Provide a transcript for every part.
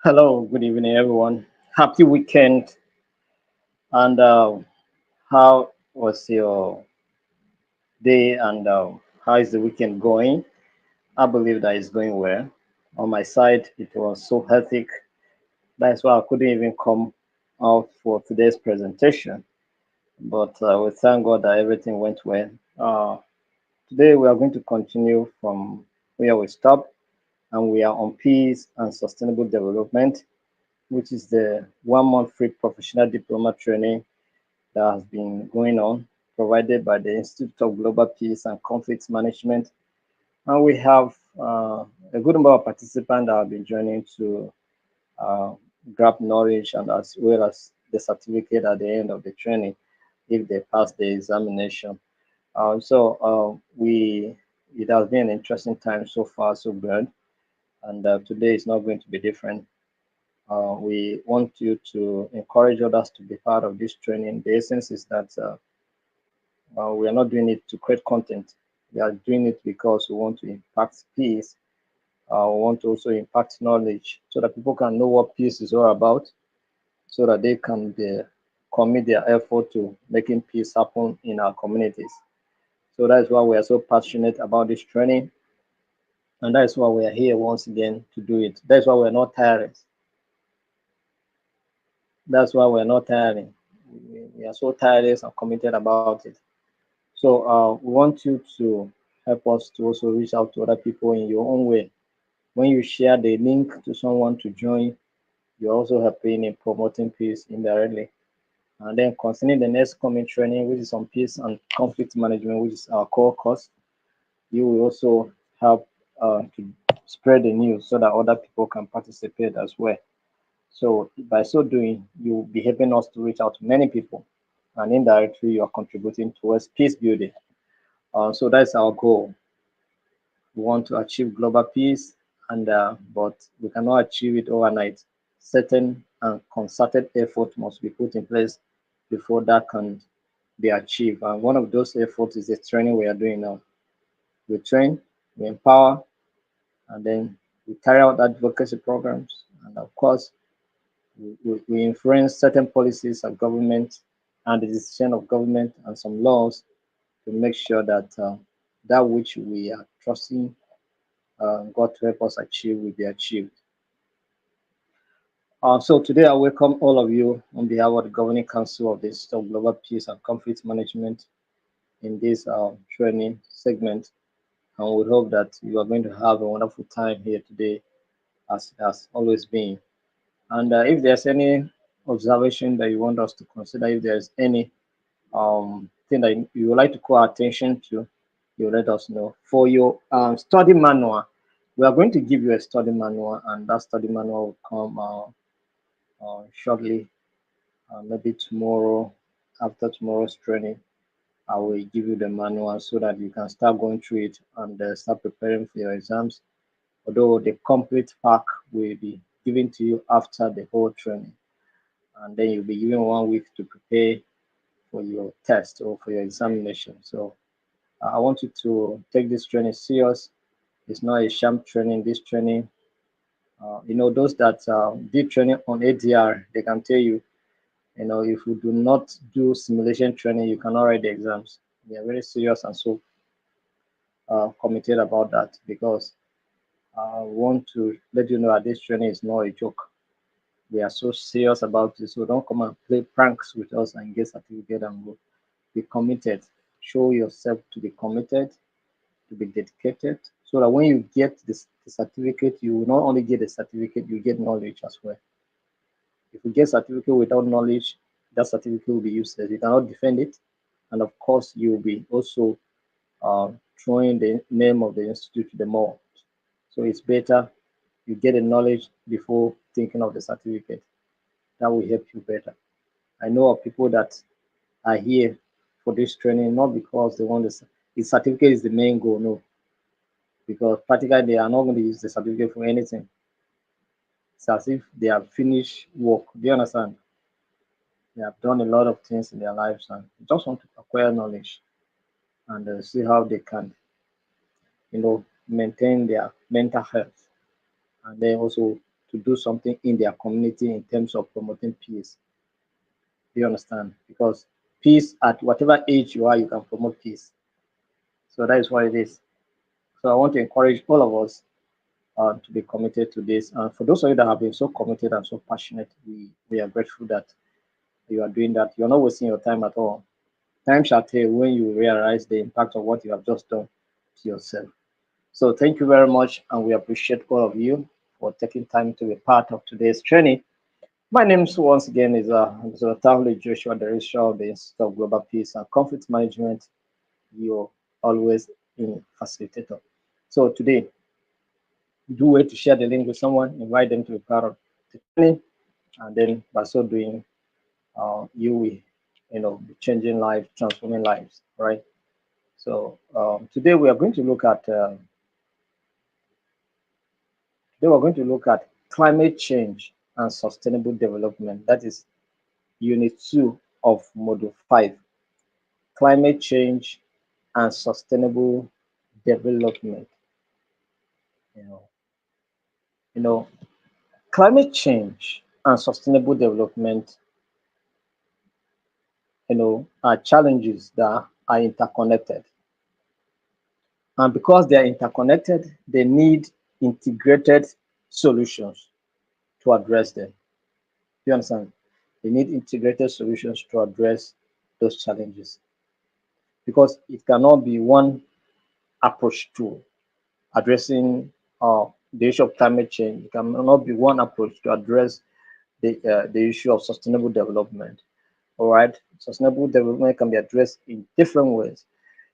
Hello, good evening, everyone. Happy weekend. And how was your day? And how is the weekend going? I believe that it's going well. On my side, it was so hectic. That's why I couldn't even come out for today's presentation. But we thank God that everything went well. Today, we are going to continue from where we stopped, and we are on peace and sustainable development, which is the 1 month free professional diploma training that has been going on, provided by the Institute of Global Peace and Conflict Management. And we have a good number of participants that have been joining to uh, grab knowledge and as well as the certificate at the end of the training if they pass the examination. So it has been an interesting time so far, so good. And today is not going to be different. We want you to encourage others to be part of this training. The essence is that we are not doing it to create content. We are doing it because we want to impact peace. We want to also impact knowledge so that people can know what peace is all about, so that they can commit their effort to making peace happen in our communities. So that's why we are so passionate about this training, and that's why we are here once again to do it. That's why we're not tiring. That's why we're not tiring. We are so tireless and committed about it. So we want you to help us to also reach out to other people in your own way. When you share the link to someone to join, you're also helping in promoting peace indirectly. And then concerning the next coming training, which is on peace and conflict management, which is our core course, you will also help to spread the news so that other people can participate as well. So by so doing, you'll be helping us to reach out to many people, and indirectly you are contributing towards peace building. So that's our goal. We want to achieve global peace, and but we cannot achieve it overnight. Certain and concerted effort must be put in place before that can be achieved. And one of those efforts is the training we are doing now. We train, we empower, and then we carry out advocacy programs. And of course, we influence certain policies of government and the decision of government and some laws to make sure that that which we are trusting God to help us achieve will be achieved. So today I welcome all of you on behalf of the Governing Council of the Institute of Global Peace and Conflict Management in this training segment. And we hope that you are going to have a wonderful time here today, as it has always been. And if there's any observation that you want us to consider, if there's any thing that you would like to call attention to, you let us know. For your study manual, we are going to give you a study manual, and that study manual will come shortly, maybe tomorrow, after tomorrow's training. I will give you the manual so that you can start going through it and start preparing for your exams. Although the complete pack will be given to you after the whole training, and then you'll be given 1 week to prepare for your test or for your examination. So I want you to take this training serious. It's not a sham training. This training, those that did training on ADR, they can tell you, if you do not do simulation training, you cannot write the exams. They are very serious and so committed about that because I want to let you know that this training is not a joke. We are so serious about it. So don't come and play pranks with us and get certificate and go. Be committed. Show yourself to be committed, to be dedicated, so that when you get this the certificate, you will not only get the certificate, you get knowledge as well. If you get certificate without knowledge, that certificate will be useless. You cannot defend it, and of course, you will be also throwing the name of the institute to the mall. So it's better you get the knowledge before thinking of the certificate. That will help you better. I know of people that are here for this training not because they want the certificate is the main goal, no, because practically they are not going to use the certificate for anything. It's as if they have finished work. Do you understand? They have done a lot of things in their lives and they just want to acquire knowledge and see how they can, maintain their mental health and then also to do something in their community in terms of promoting peace. Do you understand? Because peace, at whatever age you are, you can promote peace. So that is what it is. So I want to encourage all of us to be committed to this. And for those of you that have been so committed and so passionate, we are grateful that you are doing that. You're not wasting your time at all. Time shall tell when you realize the impact of what you have just done to yourself. So thank you very much, and we appreciate all of you for taking time to be part of today's training. My name once again is Mr. Joshua, the Director of the Institute of Global Peace and Conflict Management. You're always in facilitator. So today, do wait to share the link with someone, invite them to be part of the training, and then by so doing, you will, be changing lives, transforming lives, right? So today we are going to look at climate change and sustainable development. That is Unit 2 of Module 5, climate change and sustainable development. You know, you know, climate change and sustainable development, are challenges that are interconnected. And because they are interconnected, they need integrated solutions to address them. You understand? They need integrated solutions to address those challenges because it cannot be one approach to addressing the issue of climate change. It cannot be one approach to address the issue of sustainable development. All right, sustainable development can be addressed in different ways: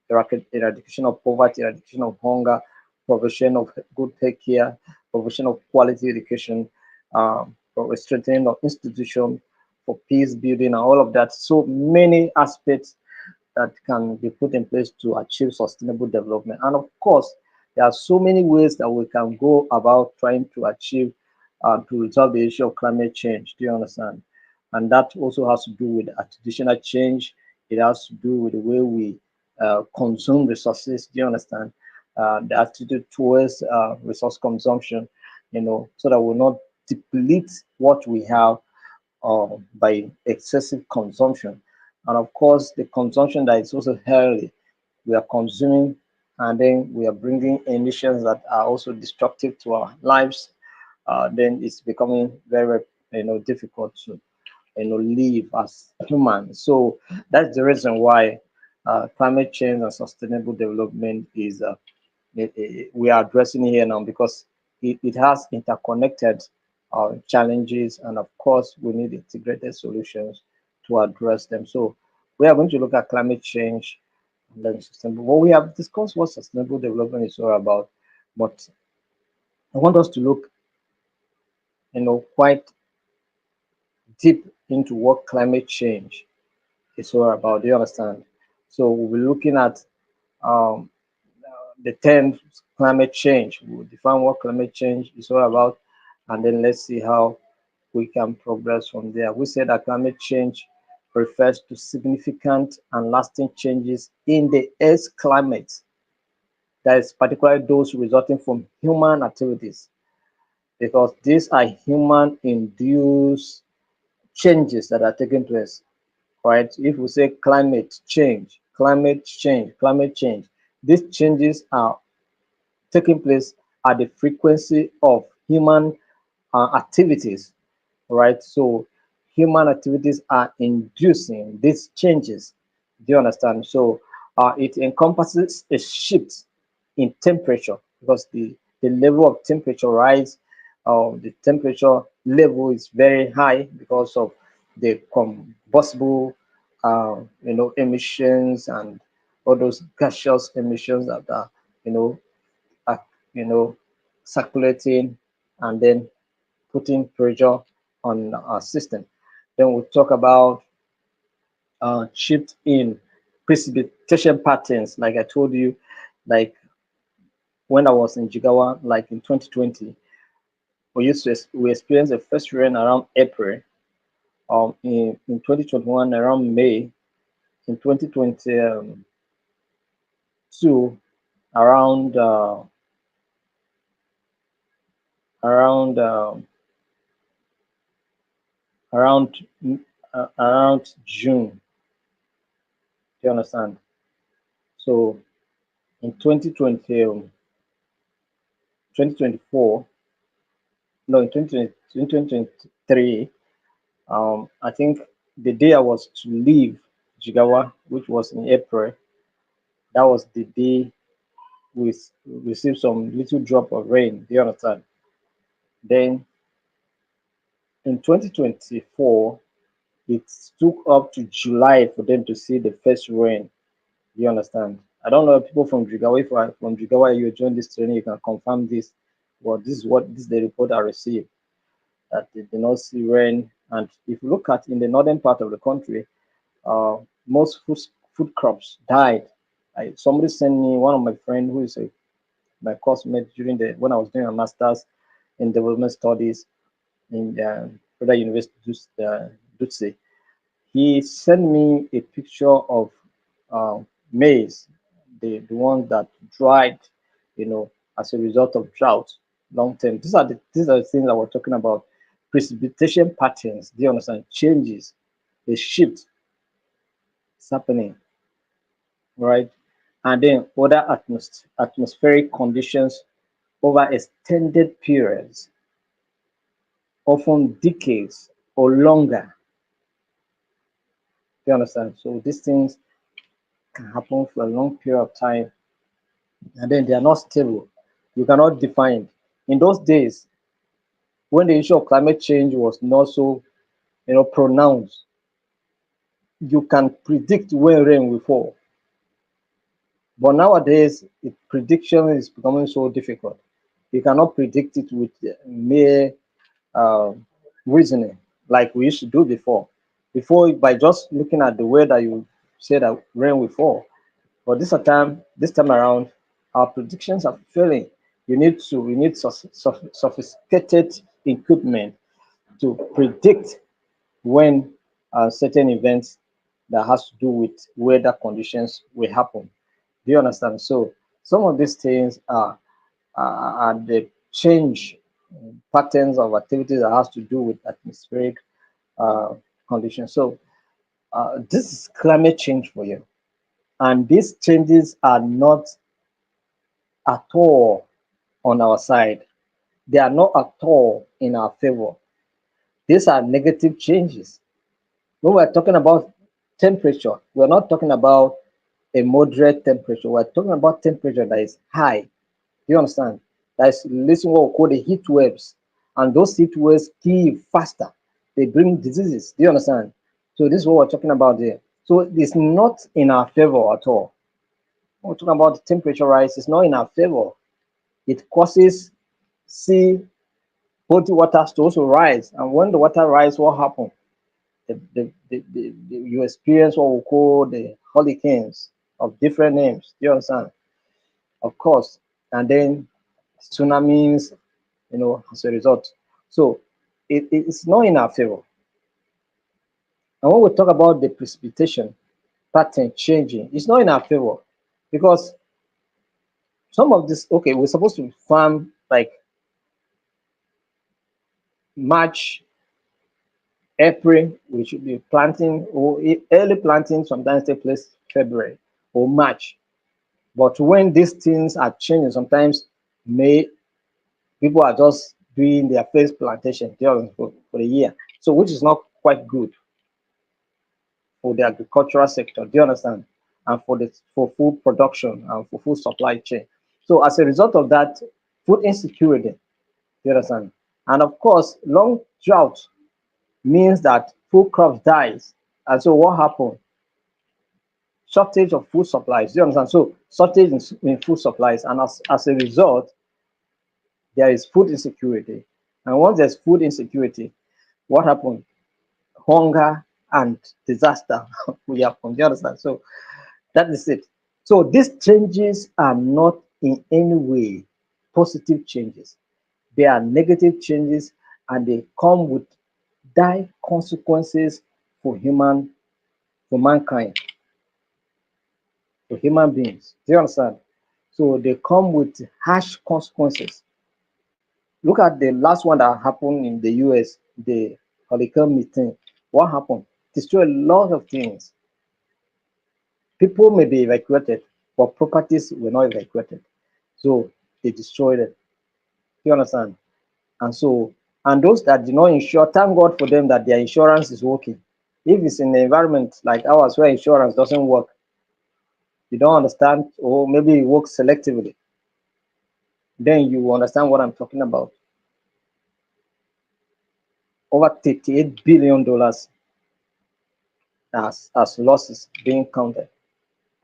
eradication of poverty, eradication of hunger, provision of good health care, provision of quality education, for strengthening of institutions, for peace building, and all of that. So many aspects that can be put in place to achieve sustainable development. And of course, there are so many ways that we can go about trying to achieve to resolve the issue of climate change. Do you understand? And that also has to do with additional change. It has to do with the way we consume resources. Do you understand? The attitude towards resource consumption, so that we'll not deplete what we have by excessive consumption. And of course, the consumption that is also healthy, we are consuming and then we are bringing emissions that are also destructive to our lives. Then it's becoming very, difficult to, live as humans. So that's the reason why climate change and sustainable development is we are addressing here now because it has interconnected challenges, and of course, we need integrated solutions to address them. So, we are going to look at climate change and then sustainable. Well, we have discussed what sustainable development is all about, but I want us to look, quite deep into what climate change is all about. Do you understand? So, we'll be looking at um, the term climate change. We'll define what climate change is all about, and then let's see how we can progress from there. We said that climate change refers to significant and lasting changes in the Earth's climate, that is, particularly those resulting from human activities, because these are human induced changes that are taking place. Right? If we say climate change, climate change, climate change, these changes are taking place at the frequency of human activities, right? So human activities are inducing these changes. Do you understand? So it encompasses a shift in temperature because the level of temperature rise, the temperature level is very high because of the combustible, emissions and all those gaseous emissions that are, you know, are, you know, circulating and then putting pressure on our system. Then we'll talk about shift in precipitation patterns. Like I told you, like when I was in Jigawa, like in 2020, we experienced the first rain around April. In 2021 around May. In 2022 around around around June. Do you understand? So in 2024, no, in 2023, I think the day I was to leave Jigawa, which was in April, that was the day we received some little drop of rain. Do you understand? Then in 2024, it took up to July for them to see the first rain. Do you understand? I don't know people from Jigawa. If you are from Jigawa, you join this training, you can confirm this. But this is the report I received, that they did not see rain. And if you look at in the northern part of the country, uh, most food crops died. Somebody sent me, one of my friend who is my classmate during the when I was doing a master's in development studies in Federal University Dutse. He sent me a picture of uh, maize, the ones that dried, as a result of drought, long term. These are the things that we're talking about. Precipitation patterns. Do you understand? Changes, the shift is happening, right? And then other atmospheric conditions over extended periods, often decades or longer. Do you understand? So these things can happen for a long period of time, and then they are not stable. You cannot define. In those days, when the issue of climate change was not so, pronounced, you can predict when rain will fall. But nowadays, prediction is becoming so difficult. You cannot predict it with mere uh, reasoning like we used to do before. Before, by just looking at the weather, you say that rain will fall. But this time around, our predictions are failing. We need sophisticated equipment to predict when certain events that has to do with weather conditions will happen. Do you understand? So some of these things are the change patterns of activities that has to do with atmospheric uh, conditions. So this is climate change for you, and these changes are not at all on our side. They are not at all in our favor. These are negative changes. When we're talking about temperature, we're not talking about a moderate temperature. We're talking about temperature that is high. Do you understand? That is listen what we call the heat waves. And those heat waves kill faster. They bring diseases. Do you understand? So this is what we're talking about there. So it's not in our favor at all. When we're talking about the temperature rise, it's not in our favor. It causes sea body water to also rise. And when the water rise, what happens? You experience what we call the hurricanes of different names. Do you understand? Of course. And then tsunamis, as a result. So it's not in our favor. And when we talk about the precipitation pattern changing, it's not in our favor because some of this, okay, we're supposed to farm like March, April, we should be planting, or early planting sometimes take place February or March. But when these things are changing, sometimes May, people are just doing their first plantation for the year. So which is not quite good for the agricultural sector. Do you understand? And for food production and for food supply chain. So as a result of that, food insecurity, do you understand? And of course, long drought means that food crops dies. And so what happened? Shortage of food supplies. Do you understand? So shortage in food supplies, and as a result, there is food insecurity. And once there's food insecurity, what happens? Hunger and disaster will happen. Do you understand? So that is it. So these changes are not in any way positive changes. They are negative changes, and they come with dire consequences for mankind, for human beings. Do you understand? So they come with harsh consequences. Look at the last one that happened in the US, the Polycom meeting. What happened? Destroy a lot of things. People may be evacuated, but properties were not evacuated. So they destroyed it. You understand? And so, and those that did not insure, thank God for them that their insurance is working. If it's in an environment like ours where insurance doesn't work, you don't understand, or maybe it works selectively, then you understand what I'm talking about. Over $38 billion as losses being counted.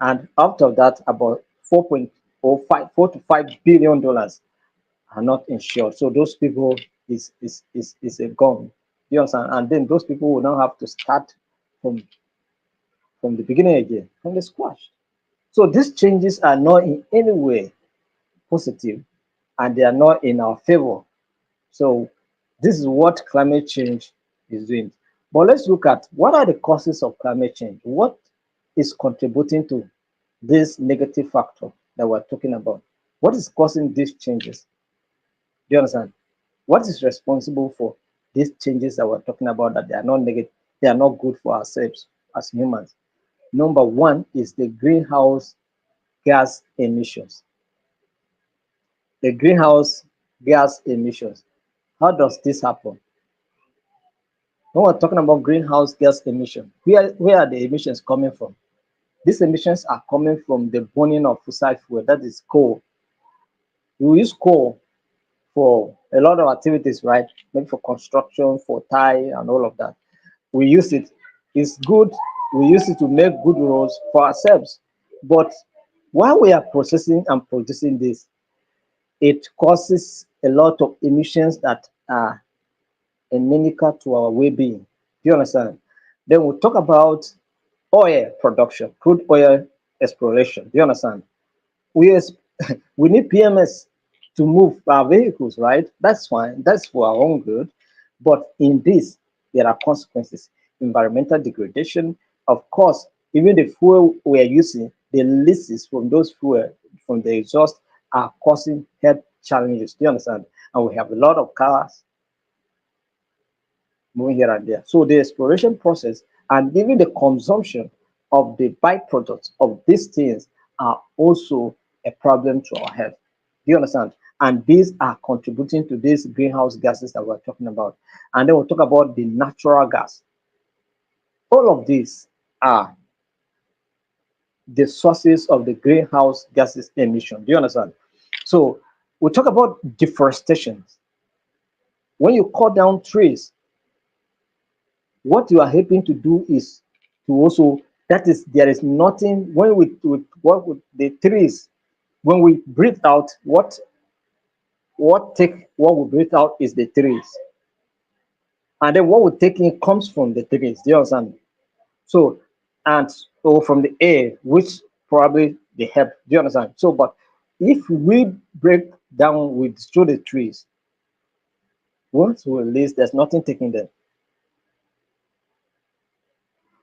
And out of that, about 4 to 5 billion dollars are not insured. So those people is a gone. You understand? And then those people will now have to start from the beginning again, from the squash. So these changes are not in any way positive, and they are not in our favor. So this is what climate change is doing. But let's look at what are the causes of climate change. What is contributing to this negative factor that we're talking about? What is causing these changes? Do you understand? What is responsible for these changes that we're talking about, that they are not negative, they are not good for ourselves as humans? Number one is the greenhouse gas emissions. The greenhouse gas emissions. How does this happen? When we're talking about greenhouse gas emission, where are the emissions coming from? These emissions are coming from the burning of fossil fuel, that is coal. We use coal for a lot of activities, right? Maybe for construction, for tie, and all of that. We use it. It's good. We use it to make good roads for ourselves. But while we are processing and producing this, it causes a lot of emissions that are inimical to our well-being. Do you understand? Then we'll talk about oil production, crude oil exploration. Do you understand? We we need PMS to move our vehicles, right? That's fine. That's for our own good. But in this, there are consequences. Environmental degradation, of course, even the fuel we are using, the leases from those fuel, from the exhaust, are causing health challenges. Do you understand? And we have a lot of cars moving here and there. So the exploration process and even the consumption of the byproducts of these things are also a problem to our health. Do you understand? And these are contributing to these greenhouse gases that we're talking about. And then we'll talk about the natural gas. All of these are the sources of the greenhouse gases emission. Do you understand? So we talk about deforestation. When you cut down trees, what you are helping to do is to also, that is, there is nothing when we what with the trees, when we breathe out, what we breathe out is the trees, and then what we take in comes from the trees. Do you understand? So, and or from the air, which probably they help. Do you understand? So, but if we break down, we destroy the trees, once we release, there's nothing taking them.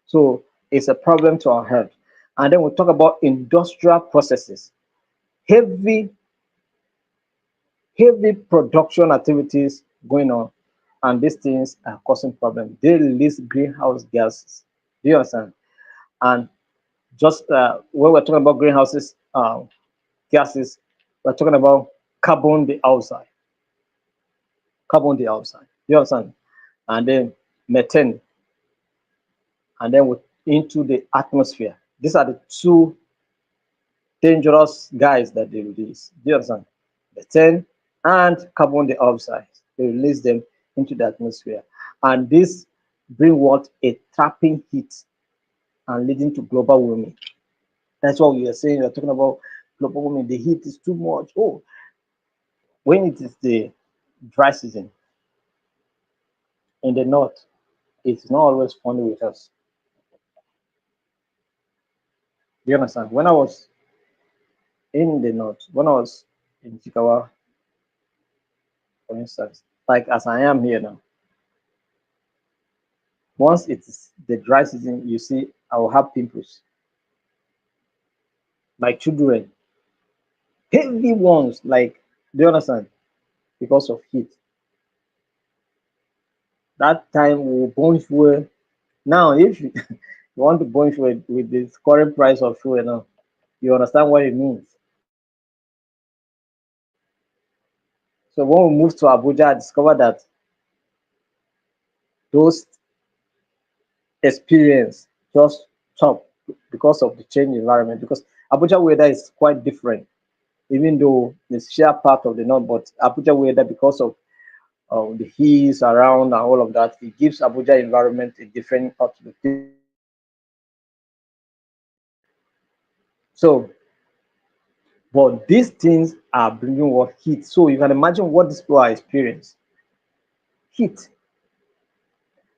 So it's a problem to our health. And then we talk about industrial processes, heavy, heavy production activities going on, and these things are causing problems. They release greenhouse gases. Do you understand? And just when we're talking about greenhouses gases, we're talking about carbon dioxide, carbon dioxide. Do you understand? And then methane, and then into the atmosphere. These are the two dangerous guys that they release. Do you understand? Methane and carbon dioxide. They release them into the atmosphere. And this bring what? A trapping heat and leading to global warming. That's what we are saying. We're talking about global warming. The heat is too much. Oh, when it is the dry season in the north, it's not always funny with us. Do you understand? When I was in the north, when I was in Chikawa, for instance, like as I am here now, once it's the dry season, you see, I will have pimples. My children, heavy ones, like, do you understand? Because of heat. That time we burn fuel. Now, if you, you want to burn fuel with the current price of fuel now, you understand what it means. So when we moved to Abuja, I discovered that those experience just stop because of the change environment. Because Abuja weather is quite different, even though it's share part of the north, but Abuja weather because of the hills around and all of that, it gives Abuja environment a different outlook. So, but these things are bringing what heat. So you can imagine what these people are experiencing heat.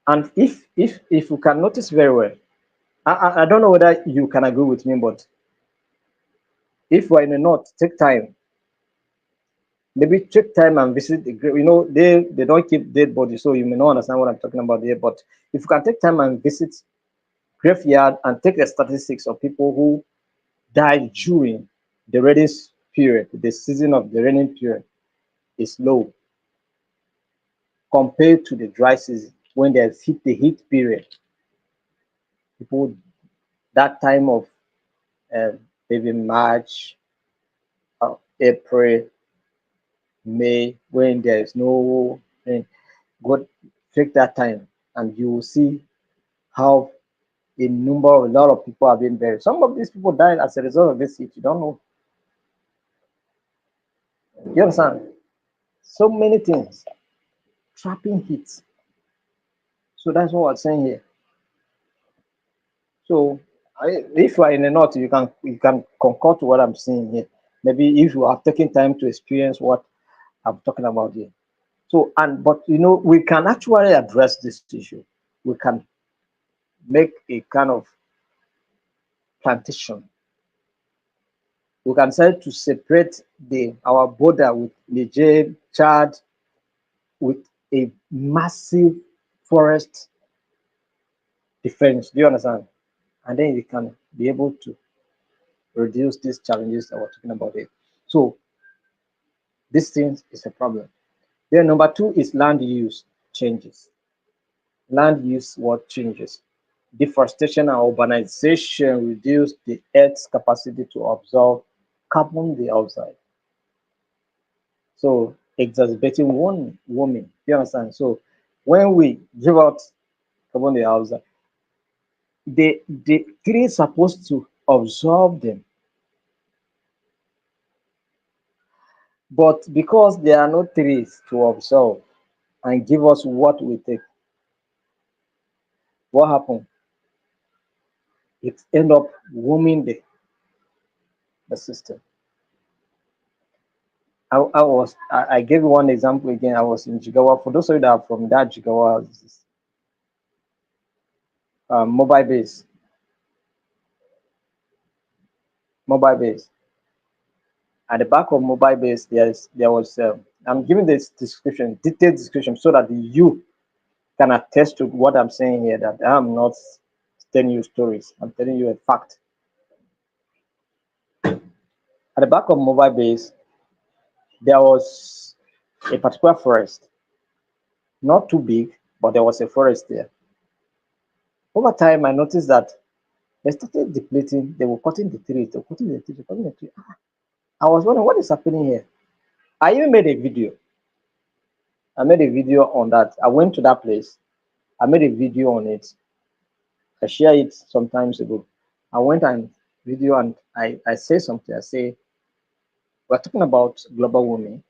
And if you can notice very well, I don't know whether you can agree with me, but if we're in the north, take time, maybe take time and visit the grave. You know, they don't keep dead bodies, so you may not understand what I'm talking about there. But if you can take time and visit graveyard and take the statistics of people who died during the rainy period, the season of the raining period is low compared to the dry season when there's heat, the heat period. People that time of uh, maybe March, April, May, when there is no rain, go take that time and you will see how a lot of people have been buried. Some of these people died as a result of this heat. You don't know. You understand? So many things trapping heat. So that's what I'm saying here. So if you are in the north, you can concur to what I'm saying here. Maybe if you are taking time to experience what I'm talking about here. So but we can actually address this issue. We can make a kind of plantation. We can start to separate the our border with Niger, Chad, with a massive forest defense. Do you understand? And then we can be able to reduce these challenges that we're talking about here. So this thing is a problem. Then number two is land use changes. Land use what changes? Deforestation and urbanization reduce the Earth's capacity to absorb carbon dioxide. So exacerbating one warming. You understand? So when we give out carbon dioxide, the tree is supposed to absorb them, but because there are no trees to absorb and give us what we take, what happens? It end up warming the system. I gave you one example again. I was in Jigawa. For those of you that are from that Jigawa mobile base, mobile base. At the back of mobile base, there was I'm giving this description, detailed description, so that you can attest to what I'm saying here. That I'm not telling you stories. I'm telling you a fact. At the back of mobile base, there was a particular forest, not too big, but there was a forest there. Over time, I noticed that they started depleting. They were cutting the trees. They were cutting the trees. Cutting the tree. I was wondering what is happening here. I even made a video. I made a video on that. I went to that place. I made a video on it. I shared it some times ago. I went and video and I say something. I say we're talking about global warming,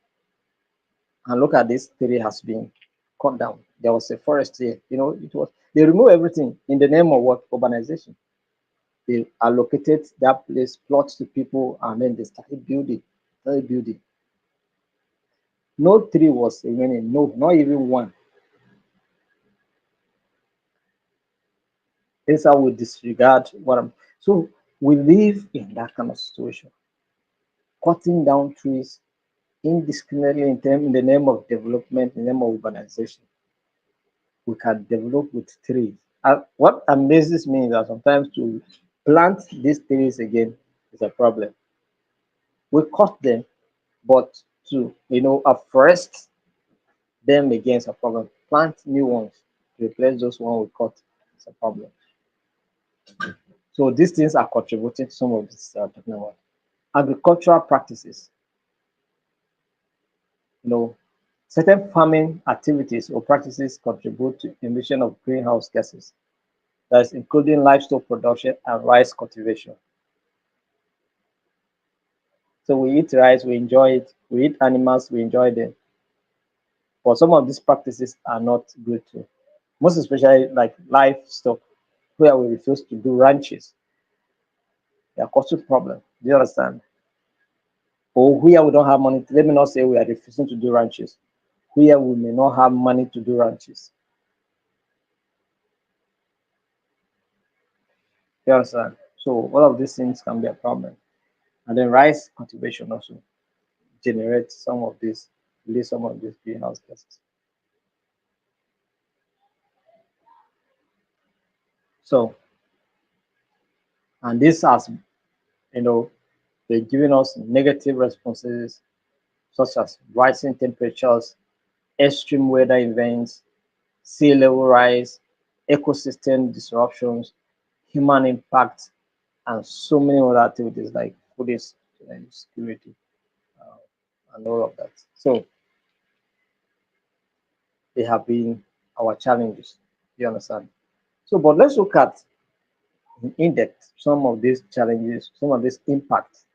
and look at this tree has been cut down. There was a forest here. It was they remove everything in the name of what? Urbanization. They allocated that place, plots to people, and then they started building. Started building. No tree was remaining. No, not even one. That's how we disregard what I'm. So we live in that kind of situation, cutting down trees indiscriminately in the name of development, in the name of urbanization. We can develop with trees. What amazes me is that sometimes to plant these trees again is a problem. We cut them, but to afforest them again is a problem. plant new ones to replace those ones we cut. It's a problem. So these things are contributing to some of this talking about. Agricultural practices, you know, certain farming activities or practices contribute to emission of greenhouse gases. That's including livestock production and rice cultivation. So we eat rice, we enjoy it. We eat animals, we enjoy them. But some of these practices are not good too. Most especially like livestock, where we refuse to do ranches. They are causing problem. Do you understand? Or where we don't have money. Let me not say we are refusing to do ranches. Where we may not have money to do ranches. You understand? So all of these things can be a problem. And then rice cultivation also generates some of these, release some of these greenhouse gases. So, and this has, you know, they're giving us negative responses such as rising temperatures, extreme weather events, sea level rise, ecosystem disruptions, human impact, and so many other activities like food security and all of that. So they have been our challenges. You understand? So, but let's look at in depth some of these challenges, some of these impacts,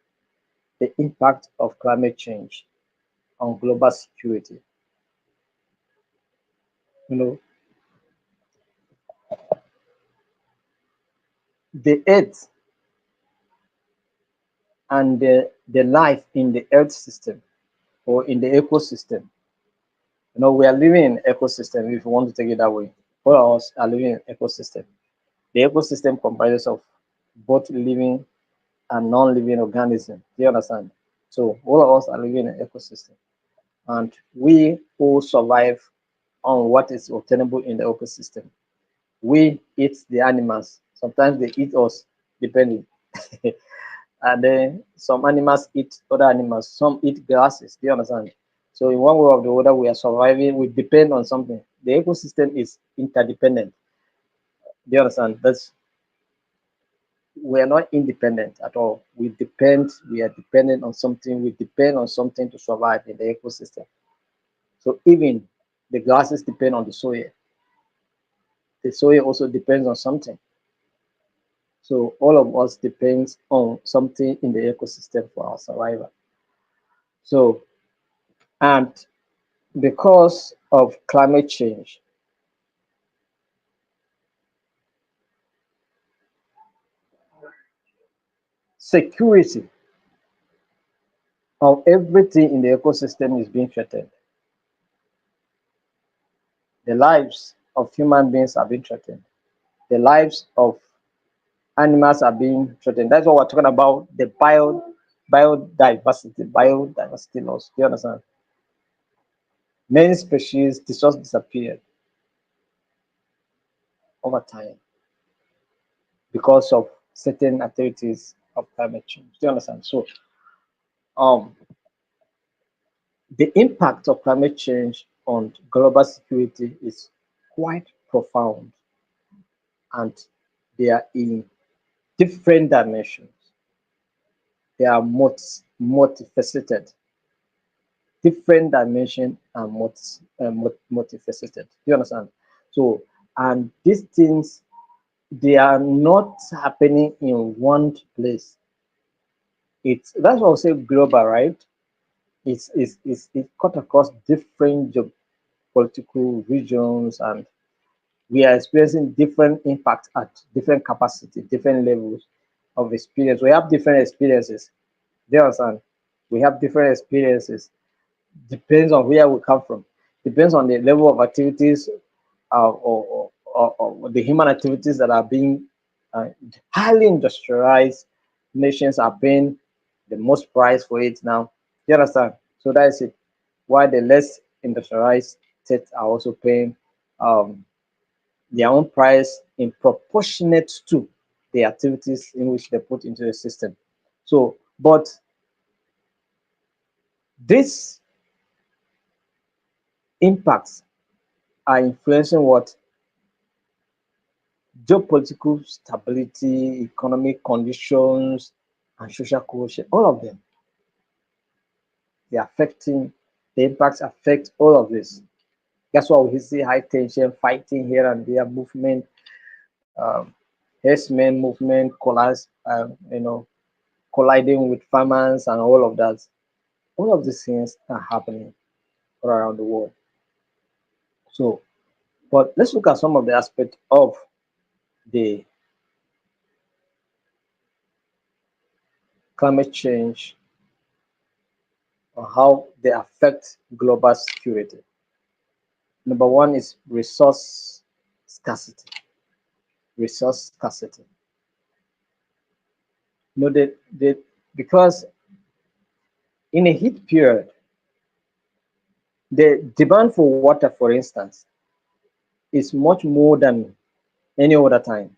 the impact of climate change on global security. You know, the earth and the life in the earth system or in the ecosystem. You know, we are living in ecosystem if you want to take it that way. All of us are living in ecosystem. The ecosystem comprises of both living and non-living organisms. Do you understand? So all of us are living in an ecosystem, and we all survive on what is obtainable in the ecosystem. We eat the animals. Sometimes they eat us, depending. And then some animals eat other animals. Some eat grasses. Do you understand? So in one way or the other, we are surviving. We depend on something. The ecosystem is interdependent. Do you understand? That's we are not independent at all. We depend. We are dependent on something. We depend on something to survive in the ecosystem. So even the grasses depend on the soil. The soil also depends on something. So all of us depends on something in the ecosystem for our survival. So and because of climate change, security of everything in the ecosystem is being threatened. The lives of human beings are being threatened. The lives of animals are being threatened. That's what we're talking about, the biodiversity loss. Do you understand? Many species just disappeared over time because of certain activities of climate change. Do you understand? So um the impact of climate change on global security is quite profound, and they are in different dimensions. They are multifaceted, different dimension and multifaceted. Do you understand? So, and these things, they are not happening in one place. It's that's what I say global, right? It's cut across different geopolitical regions, and we are experiencing different impact at different capacity, different levels of experience. We have different experiences. Do you understand? We have different experiences. Depends on where we come from. Depends on the level of activities or the human activities that are being uh, highly industrialized nations are paying the most price for it now. You understand? So that is it. Why the less industrialized states are also paying um, their own price in proportionate to the activities in which they put into the system. So, but this impacts are influencing what? Geopolitical stability, economic conditions, and social cohesion. All of them, they're affecting, the impacts affect all of this. That's why we see high tension, fighting here and there, movement, um, herdsmen movement, colliding with farmers and all of that. All of these things are happening all around the world. So, but let's look at some of the aspects of the climate change or how they affect global security. Number one is resource scarcity. Resource scarcity. You know, because in a heat period, the demand for water, for instance, is much more than any other time.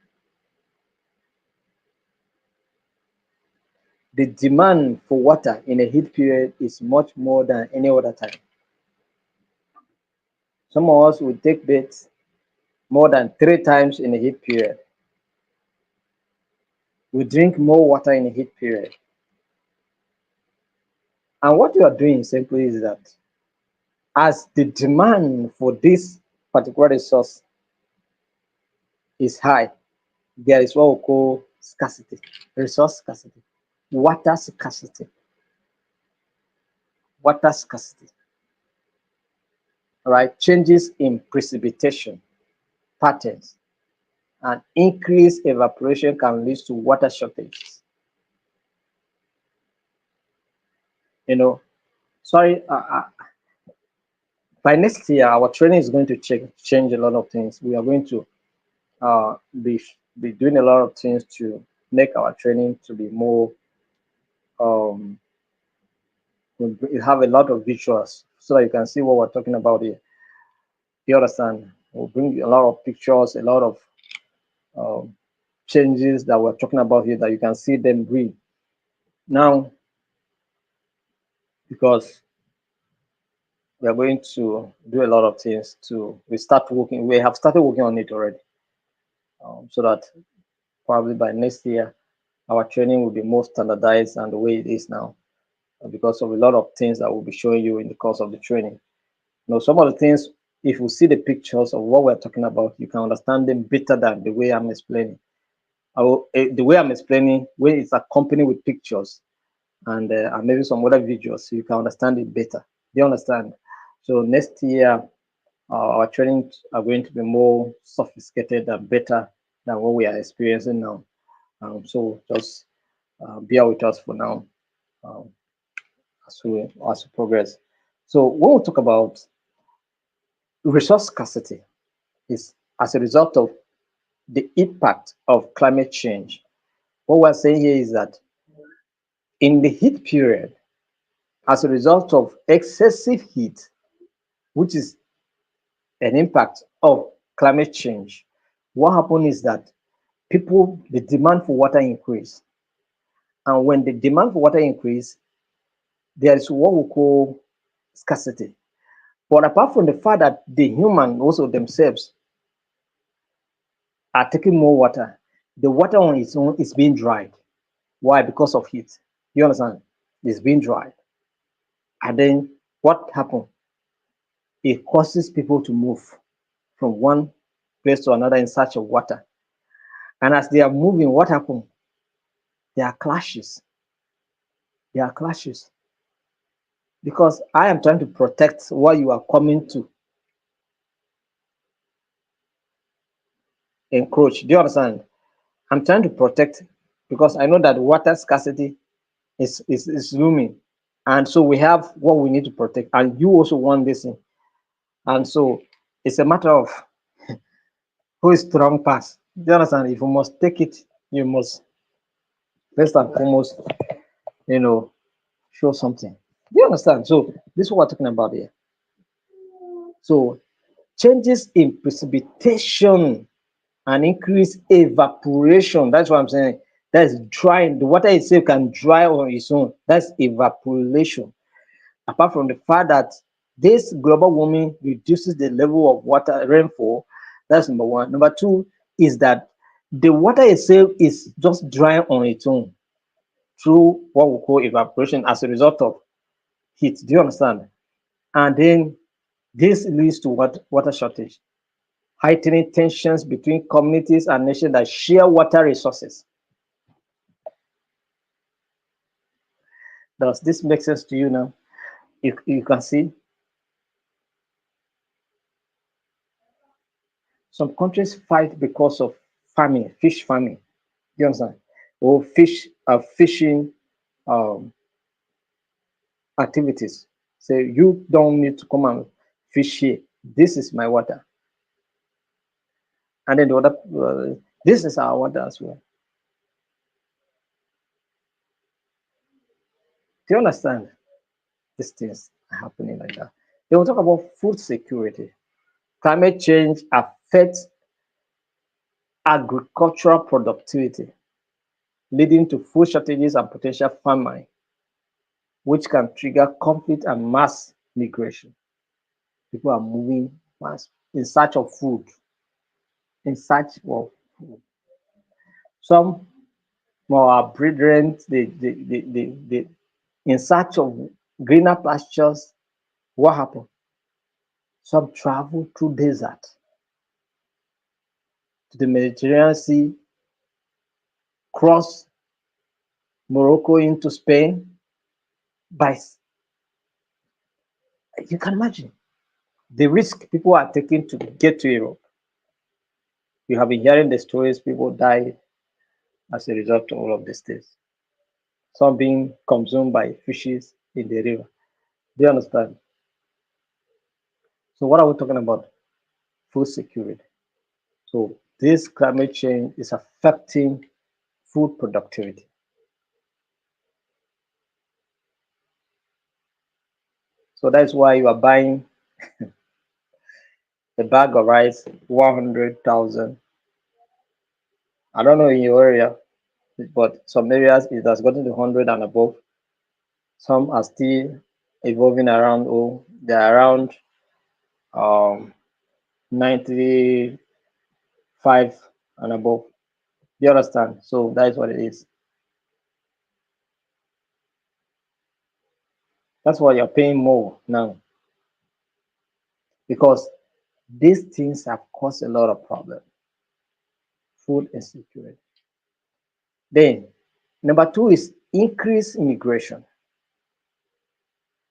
The demand for water in a heat period is much more than any other time. Some of us will take baths more than 3 times in a heat period. We drink more water in a heat period. And what you are doing simply is that as the demand for this particular resource is high, there is what we call scarcity, resource scarcity, water scarcity, water scarcity. All right, changes in precipitation patterns and increased evaporation can lead to water shortages. You know, sorry, by next year, our training is going to change a lot of things. We are going to uh, be, be doing a lot of things to make our training to be more, um, we have a lot of visuals so that you can see what we're talking about here. You understand? We'll bring a lot of pictures, a lot of um, changes that we're talking about here that you can see them read. Now, because we are going to do a lot of things we have started working on it already, so that probably by next year our training will be more standardized than the way it is now, because of a lot of things that we'll be showing you in the course of the training. Some of the things, if you see the pictures of what we're talking about, you can understand them better than the way I'm explaining. The way I'm explaining, when it's accompanied with pictures and maybe some other visuals, so you can understand it better. Do you understand? So next year, our trainings are going to be more sophisticated and better than what we are experiencing now. So just bear with us for now, um, as we progress. So when we talk about resource scarcity, is as a result of the impact of climate change. What we're saying here is that in the heat period, as a result of excessive heat, which is an impact of climate change, what happens is that the demand for water increase. And when the demand for water increase, there is what we call scarcity. But apart from the fact that the human also themselves are taking more water, the water on its own is being dried. Why? Because of heat. You understand? It's being dried. And then what happens? It causes people to move from one place to another in search of water. And as they are moving, what happens? There are clashes. There are clashes. Because I am trying to protect what you are coming to encroach. Do you understand? I'm trying to protect because I know that water scarcity is looming. And so we have what we need to protect. And you also want this thing. And so it's a matter of who is strong pass. Do you understand? If you must take it, you must first and foremost, you know, show something. Do you understand? So this is what we're talking about here. So changes in precipitation and increased evaporation. That's what I'm saying. That's drying. The water itself can dry on its own. That's evaporation. Apart from the fact that This global warming reduces the level of water rainfall. That's number one. Number two is that the water itself is just drying on its own through what we call evaporation as a result of heat. Do you understand? And then this leads to what water shortage, heightening tensions between communities and nations that share water resources. Does this make sense to you now? You can see some countries fight because of farming, fish farming. Do you understand? Or fishing um, activities. So you don't need to come and fish here. This is my water. And then the other, this is our water as well. Do you understand? These things are happening like that. They will talk about food security. Climate change affects agricultural productivity, leading to food shortages and potential famine, which can trigger conflict and mass migration. People are moving mass in search of food, in search of food. Some of our brethren, they in search of greener pastures. What happened? Some travel through desert to the Mediterranean Sea, cross Morocco into Spain. By you can imagine the risk people are taking to get to Europe. You have been hearing the stories, people die as a result of all of these things. Some being consumed by fishes in the river. Do you understand? So what are we talking about? Food security. So this climate change is affecting food productivity. So that's why you are buying a bag of rice, 100,000. I don't know in your area, but some areas it has gotten to 100 and above. Some are still evolving around, oh, they're around 95 and above. Do you understand? So that's what it is. That's why you're paying more now because these things have caused a lot of problems. Food insecurity. Then, number two is increased immigration.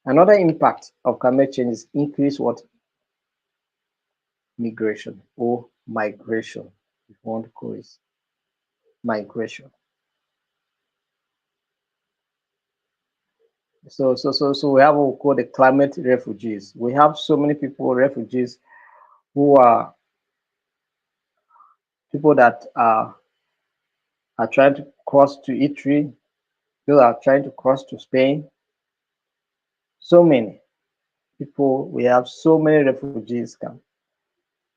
Another impact of climate change is increased what? Migration or migration, if you want to call it migration. So we have what we call the climate refugees. We have so many people, refugees, who are people that are trying to cross to Italy, those are trying to cross to Spain. So many people, we have so many refugees come.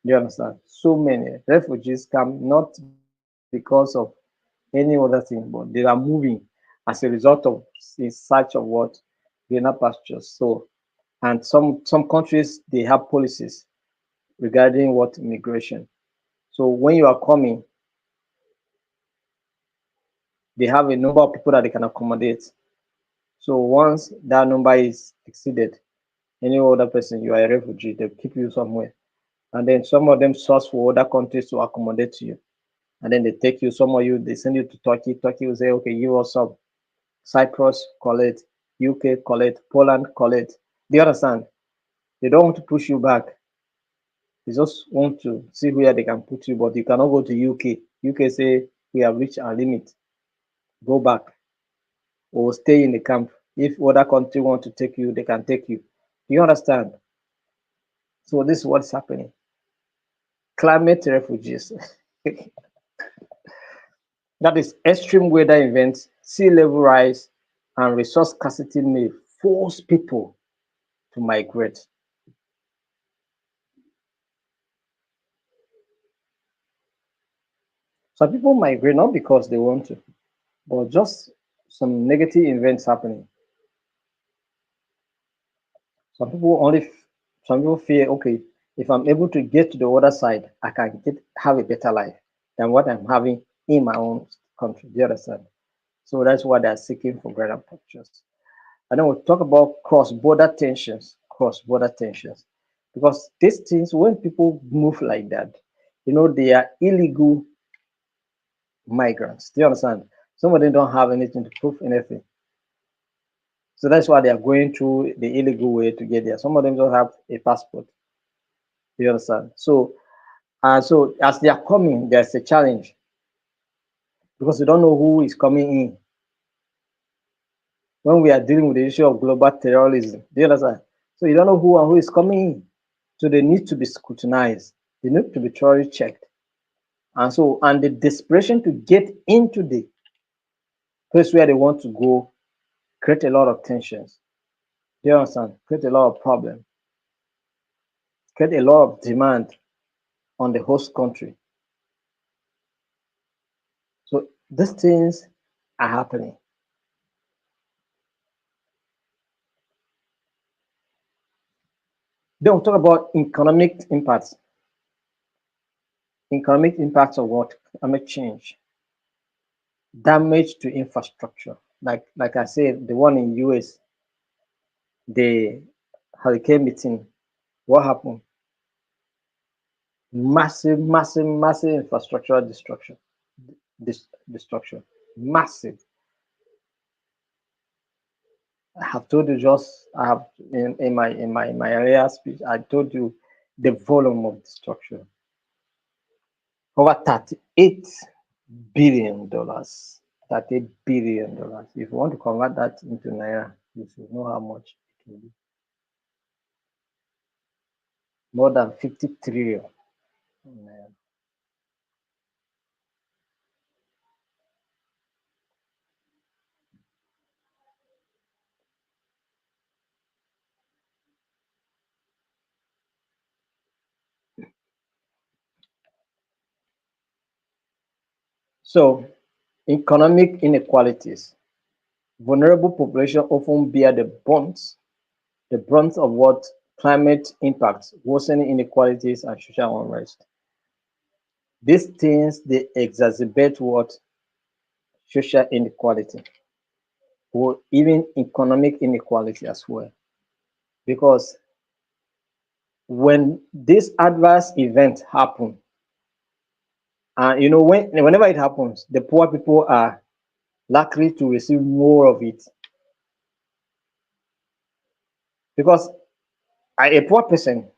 Do you understand? So many refugees come not because of any other thing, but they are moving as a result of in search of what? Greener pastures. So and some countries they have policies regarding what immigration. So when you are coming, they have a number of people that they can accommodate. So once that number is exceeded, any other person, you are a refugee, they'll keep you somewhere. And then some of them source for other countries to accommodate you. And then they take you, some of you, they send you to Turkey. Turkey will say, okay, you also Cyprus, call it, UK, call it, Poland, call it. Do you understand? They don't want to push you back. They just want to see where they can put you, but you cannot go to UK. UK say we have reached our limit. Go back or stay in the camp. If other country want to take you, they can take you. Do you understand? So this is what's happening. Climate refugees. That is extreme weather events, sea level rise, and resource scarcity may force people to migrate. Some people migrate not because they want to, but just some negative events happening. Some people only, some people feel, okay, if I'm able to get to the other side, I can have a better life than what I'm having in my own country. Do you understand? So that's why they're seeking for greater purchase. And then we'll talk about cross-border tensions, cross-border tensions. Because these things, when people move like that, they are illegal migrants. Do you understand? Some of them don't have anything to prove anything. So that's why they are going through the illegal way to get there. Some of them don't have a passport. Do you understand? So as they are coming, there's a challenge because you don't know who is coming in. When we are dealing with the issue of global terrorism, do you understand? So you don't know who is coming in. So they need to be scrutinized. They need to be thoroughly checked. And the desperation to get into the place where they want to go create a lot of tensions. Do you understand? Create a lot of problems. Create a lot of demand on the host country. So these things are happening. Then we'll talk about economic impacts. Economic impacts of what? Climate change. Damage to infrastructure. Like I said, the one in US, the hurricane meeting, what happened? Massive, massive, massive infrastructural destruction. Destruction. Massive. I have told you just I have in my earlier speech, I told you the volume of destruction. Over $38 billion. $38 billion. If you want to convert that into naira, you should know how much it will be. More than 50 trillion naira. So, economic inequalities. Vulnerable population often bear the brunt of what climate impacts, worsening inequalities and social unrest. These things they exacerbate what social inequality or even economic inequality as well. Because when this adverse event happen, and whenever it happens, the poor people are likely to receive more of it. Because a poor person,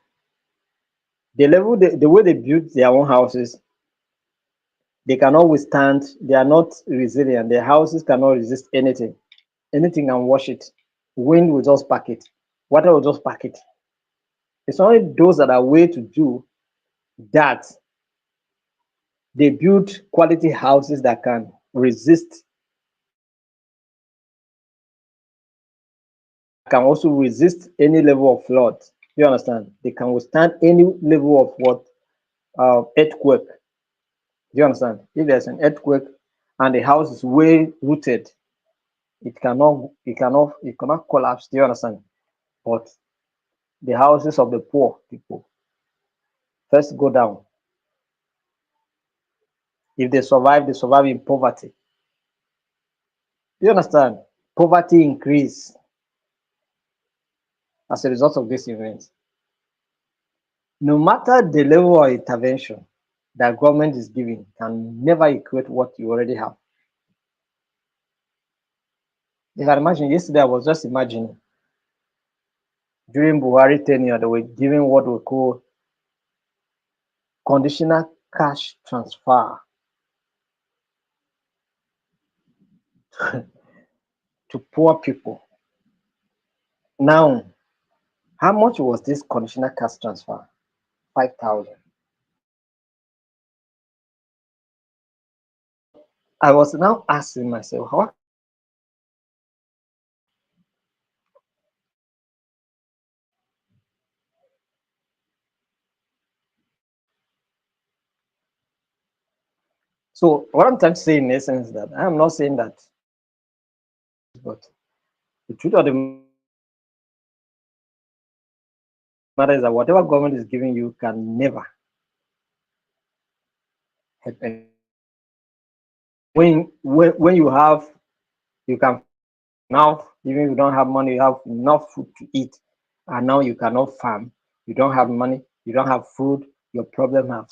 the way they build their own houses, they cannot withstand, they are not resilient. Their houses cannot resist anything. Anything can wash it. Wind will just pack it. Water will just pack it. It's only those that are way to do that they build quality houses that can resist, can also resist any level of flood. You understand? They can withstand any level of what earthquake. Do you understand? If there's an earthquake and the house is way rooted, it cannot collapse. Do you understand? But the houses of the poor people first go down. If they survive in poverty. Do you understand? Poverty increase as a result of this event. No matter the level of intervention that government is giving, can never equate what you already have. You can imagine, yesterday I was just imagining during Buhari tenure, they were giving what we call conditional cash transfer to poor people. Now, how much was this conditional cash transfer? 5,000. I was now asking myself, how? So what I'm trying to say in essence is that I'm not saying that, but the truth of the matter is that whatever government is giving you can never help anyone. When you have, you can now, even if you don't have money, you have enough food to eat, and now you cannot farm, you don't have money, you don't have food, your problem have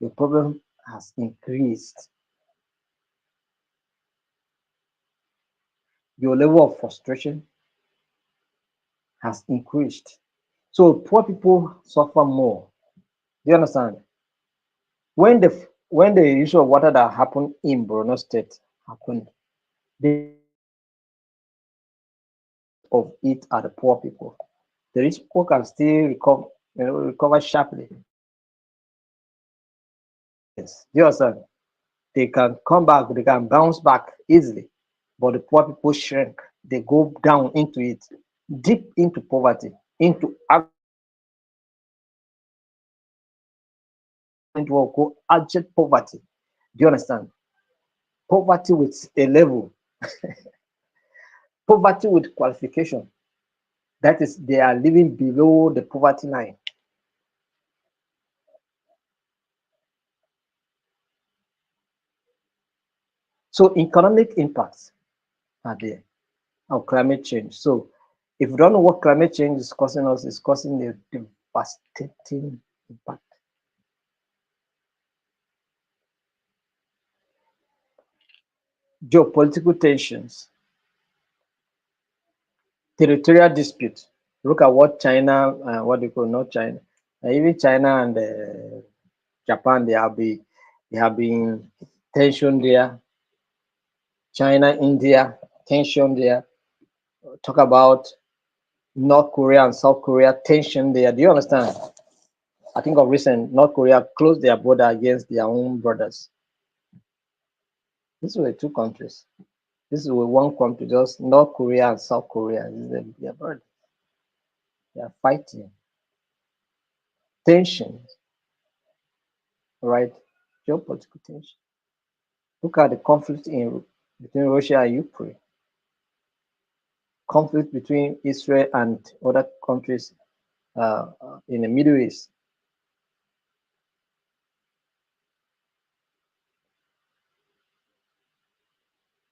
your problem has increased. Your level of frustration has increased. So poor people suffer more. Do you understand? When the issue of water that happened in Borno State happened, the of it are the poor people. The rich people can still recover sharply. Yes. Do you understand? They can come back, they can bounce back easily. But the poor people shrink. They go down into it, deep into poverty, into what we call abject poverty. Do you understand? Poverty with a level, poverty with qualification. That is, they are living below the poverty line. So economic impacts are there of climate change. So if you don't know what climate change is causing us, it's causing a devastating impact. Geopolitical tensions, territorial dispute. Look at what China, what they call not China, even China and Japan, they have been tension there. China, India, tension there. Talk about North Korea and South Korea, tension there. Do you understand? I think of recent, North Korea closed their border against their own brothers. These were two countries. This is one country, just North Korea and South Korea. They are brothers. They are fighting. Tension, right? Geopolitical tension. Look at the conflict in between Russia and Ukraine. Conflict between Israel and other countries in the Middle East.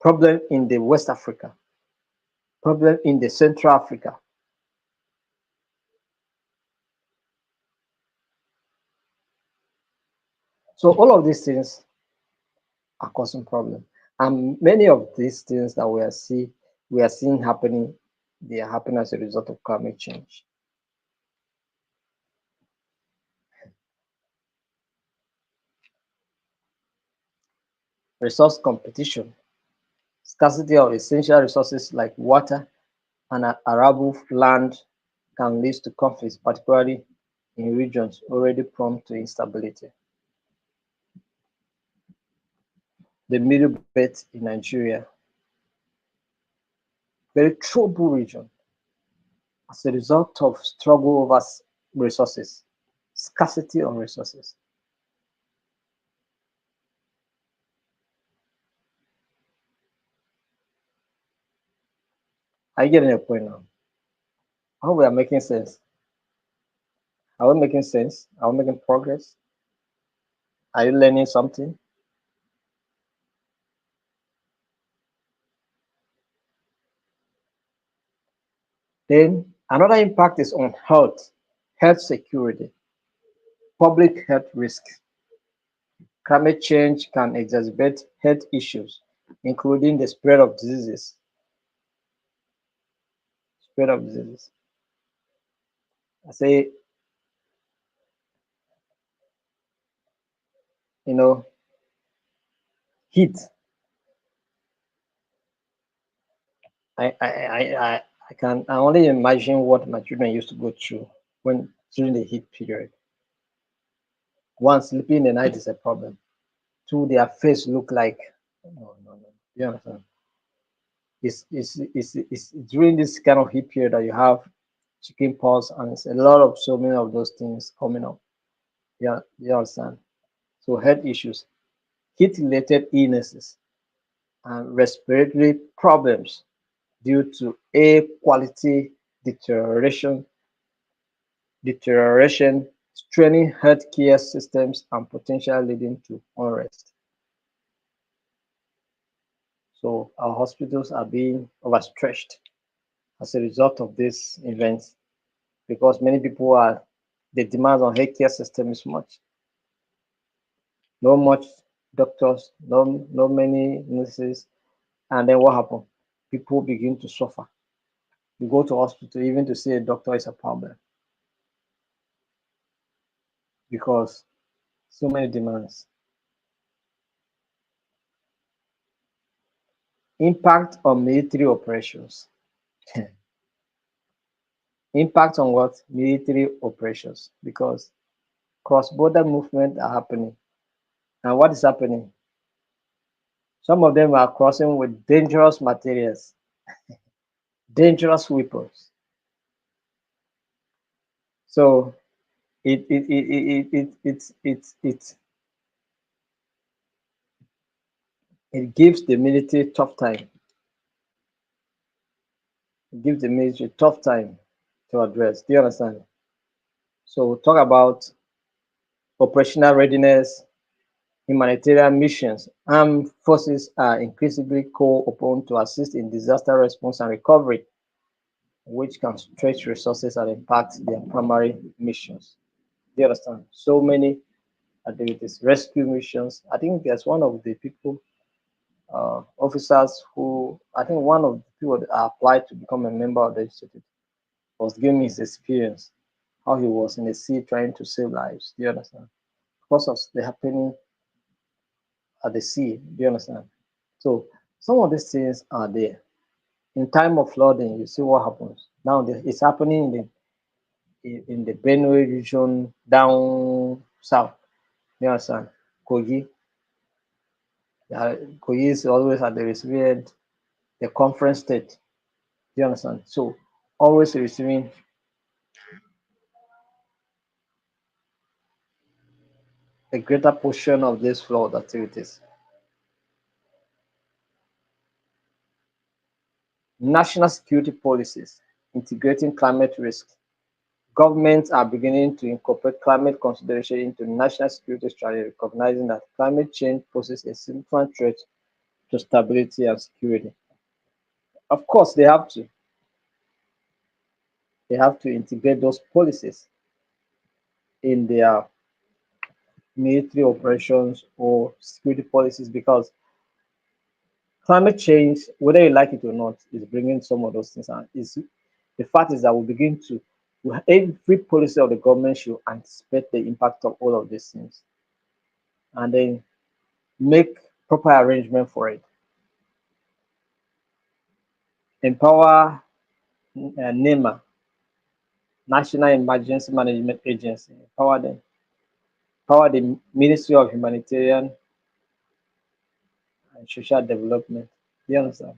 Problem in the West Africa. Problem in the Central Africa. So all of these things are causing problem. And many of these things that we are seeing happening, they are happening as a result of climate change. Resource competition, scarcity of essential resources like water and arable land can lead to conflicts, particularly in regions already prone to instability. The Middle Belt in Nigeria, very troubled region as a result of struggle over resources, scarcity of resources. Are you getting a point now? How we are making sense? Are we making sense? Are we making progress? Are you learning something? Then another impact is on health, health security, public health risks. Climate change can exacerbate health issues, including the spread of diseases. Spread of diseases. I say, you know, heat. I can I only imagine what my children used to go through when during the heat period. One, sleeping in the night is a problem. Two, their face look like no. You understand? It's during this kind of heat period that you have chicken pox and it's a lot of so many of those things coming up. Yeah, you understand? So health issues, heat related illnesses, and respiratory problems due to air quality deterioration deterioration, straining healthcare systems, and potentially leading to unrest. So our hospitals are being overstretched as a result of these events because many people are the demand on healthcare system is much. No much doctors, no many nurses, and then what happens? People begin to suffer. You go to hospital, even to see a doctor is a problem because so many demands. Impact on military operations. Impact on what? Military operations because cross-border movement are happening. And what is happening? Some of them are crossing with dangerous materials, dangerous weapons. So it gives the military tough time. It gives the military tough time to address. Do you understand? So we'll talk about operational readiness, humanitarian missions. Armed forces are increasingly called upon to assist in disaster response and recovery, which can stretch resources and impact their primary missions. Do you understand? So many activities, rescue missions. I think there's one of the people, officers who, I think one of the people that applied to become a member of the institute was giving me his experience, how he was in the sea trying to save lives. Do you understand? Because of the happening at the sea. Do you understand? So some of these things are there. In time of flooding, you see what happens. Now it's happening in the Benue region down south. You understand? Kogi. Kogi is always at the recipient, the conference state. Do you understand? So always receiving a greater portion of these flood activities. National security policies integrating climate risk. Governments are beginning to incorporate climate consideration into national security strategy, recognizing that climate change poses a significant threat to stability and security. Of course, they have to integrate those policies in their military operations or security policies because climate change, whether you like it or not, is bringing some of those things. And is the fact is that we begin to every policy of the government should anticipate the impact of all of these things and then make proper arrangement for it. Empower NEMA, National Emergency Management Agency, empower the Ministry of Humanitarian and Social Development. Do you understand?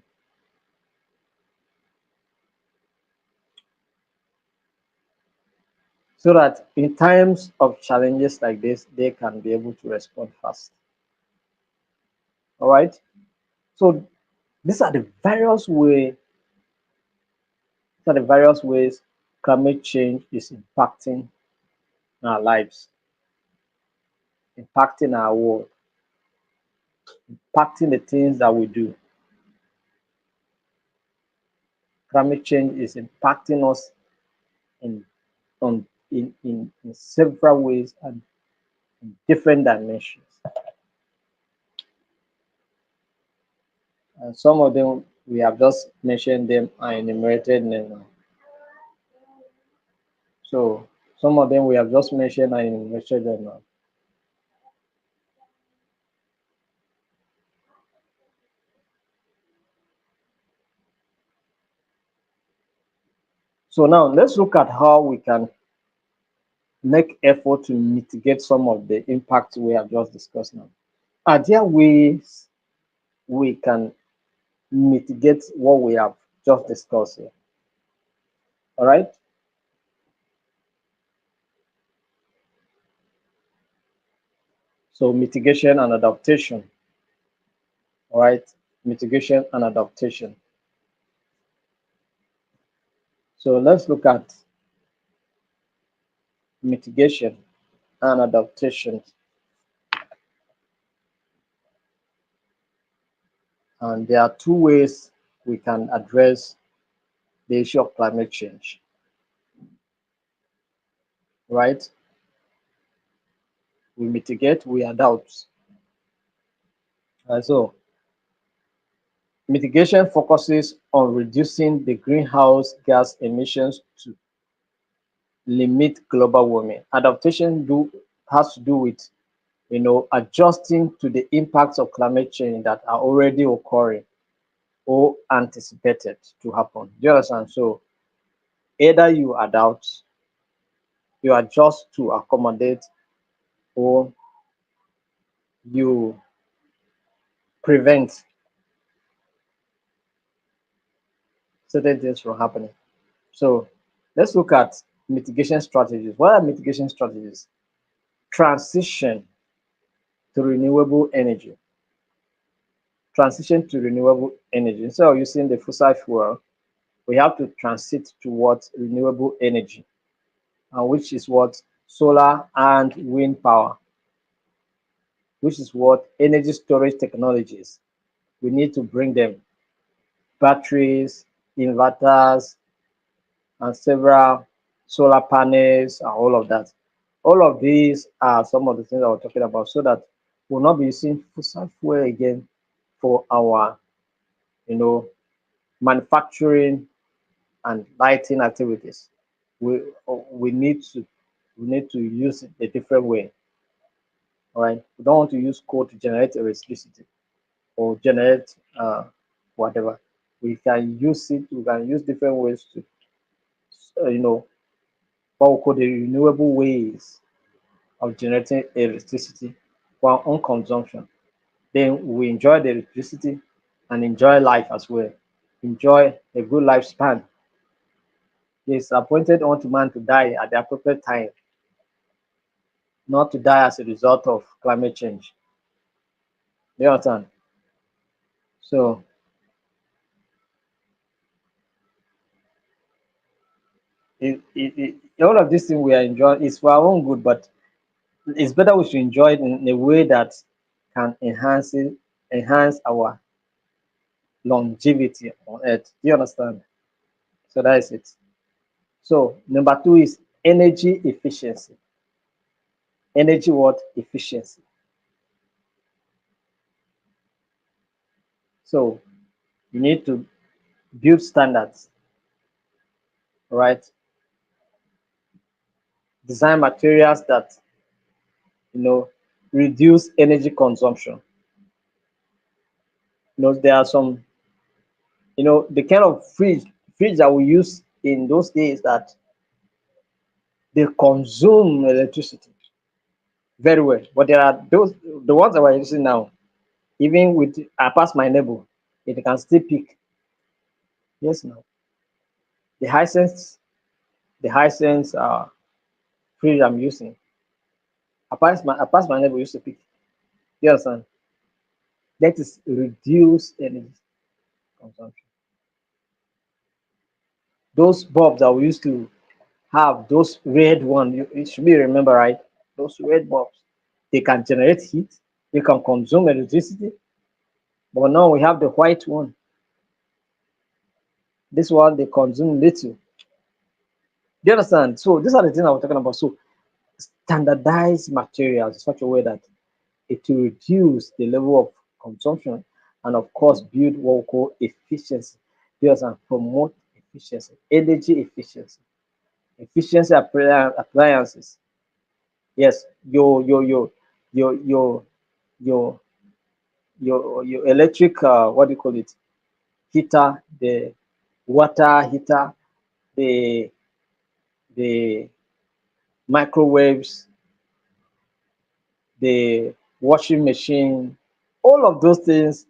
So that in times of challenges like this, they can be able to respond fast. All right. So these are the various way, these are the various ways climate change is impacting our lives, impacting our world, impacting the things that we do. Climate change is impacting us in in several ways and in different dimensions. And some of them we have just mentioned them and enumerated them now. So some of them we have just mentioned and enumerated them now. So now let's look at how we can make effort to mitigate some of the impacts we have just discussed now. Are there ways we can mitigate what we have just discussed here? All right. So mitigation and adaptation. All right. Mitigation and adaptation. So let's look at mitigation and adaptation. And there are two ways we can address the issue of climate change, right? We mitigate, we adapt. So mitigation focuses on reducing the greenhouse gas emissions to limit global warming. Adaptation has to do with adjusting to the impacts of climate change that are already occurring or anticipated to happen. Do you understand? So either you adapt, you adjust to accommodate, or you prevent certain things from happening. So let's look at mitigation strategies. What are mitigation strategies? Transition to renewable energy. Transition to renewable energy. Instead of using the fossil fuel, we have to transit towards renewable energy, which is what solar and wind power, which is what energy storage technologies. We need to bring them batteries, inverters, and several solar panels, and all of that. All of these are some of the things that we're talking about so that we'll not be using fossil fuel again for our, you know, manufacturing and lighting activities. We we need to we need to use it a different way. All right. We don't want to use coal to generate electricity or generate whatever. We can use it. We can use different ways to, what we call the renewable ways of generating electricity for our own consumption. Then we enjoy the electricity and enjoy life as well. Enjoy a good lifespan. It's appointed unto man to die at the appropriate time, not to die as a result of climate change. You understand? So all of this thing we are enjoying is for our own good, but it's better we should enjoy it in a way that can enhance our longevity on earth. Do you understand? So that is it. So number two is energy efficiency. Energy what? Efficiency. So you need to build standards, right? Design materials that you know reduce energy consumption. There are some, the kind of fridge that we use in those days that they consume electricity very well. But there are the ones that we're using now, even with I pass my neighbor, it can still pick. Yes, now the Hisense, the Hisense fridge I'm using, I pass my neighbor used to pick. You understand? That is reduced energy consumption. Those bulbs that we used to have, those red one, you should be remember, right? Those red bulbs, they can generate heat, they can consume electricity, but now we have the white one. This one they consume little. Do you understand? So these are the things I was talking about. So standardize materials in such a way that it will reduce the level of consumption and of course build what we call efficiency. Yes, and promote efficiency, energy efficiency, efficiency appliances. Yes, your your your your electric what do you call it? Heater, the water heater, the the microwaves, the washing machine, all of those things.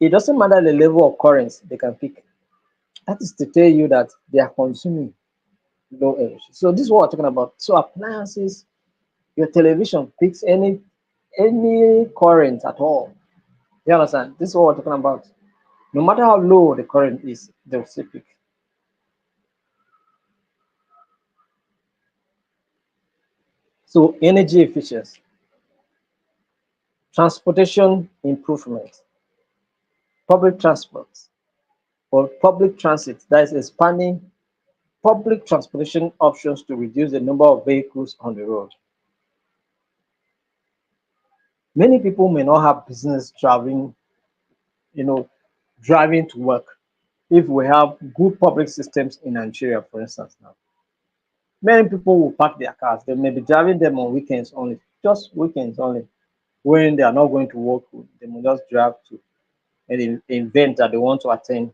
It doesn't matter the level of currents they can pick. That is to tell you that they are consuming low energy. So this is what we're talking about. So appliances, your television picks any current at all. You understand? This is what we're talking about. No matter how low the current is, they'll still pick. So energy efficiency, transportation improvement, public transport or public transit, that is expanding public transportation options to reduce the number of vehicles on the road. Many people may not have business traveling, you know, driving to work. If we have good public systems in Nigeria, for instance, now, many people will park their cars. They may be driving them on weekends only, just weekends only, when they are not going to work. They may just drive to an event that they want to attend.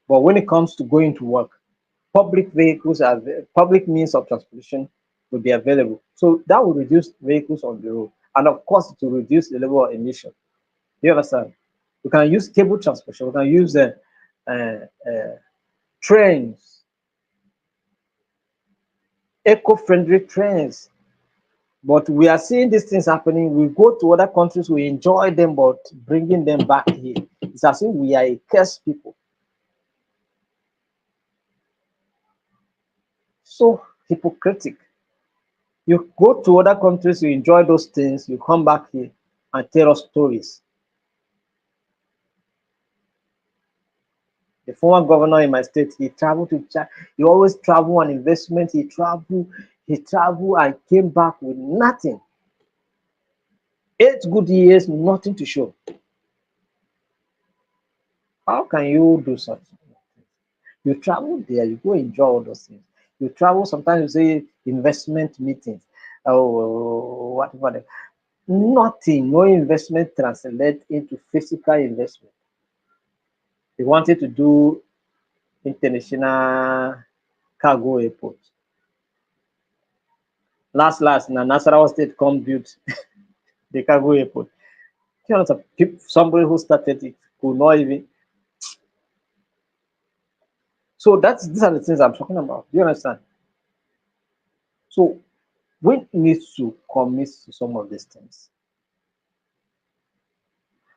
But when it comes to going to work, public vehicles are public means of transportation will be available. So that will reduce vehicles on the road, and of course, it will reduce the level of emission. Do you understand? We can use cable transportation. We can use uh, uh, trains, eco-friendly trains. But we are seeing these things happening. We go to other countries, we enjoy them, but bringing them back here, it's as if we are a cursed people. So hypocritic. You go to other countries, you enjoy those things, you come back here and tell us stories. The former governor in my state, he traveled to China. He always travel on investment. He traveled and came back with nothing. 8 good years, nothing to show. How can you do such? You travel there, you go enjoy all those things. You travel, sometimes you say investment meetings. Oh, whatever. Nothing, no investment translate into physical investment. They wanted to do international cargo airport. Last, now Nasarawa State come build the cargo airport. You know, somebody who started it could not even. So these are the things I'm talking about. Do you understand? So we need to commit to some of these things.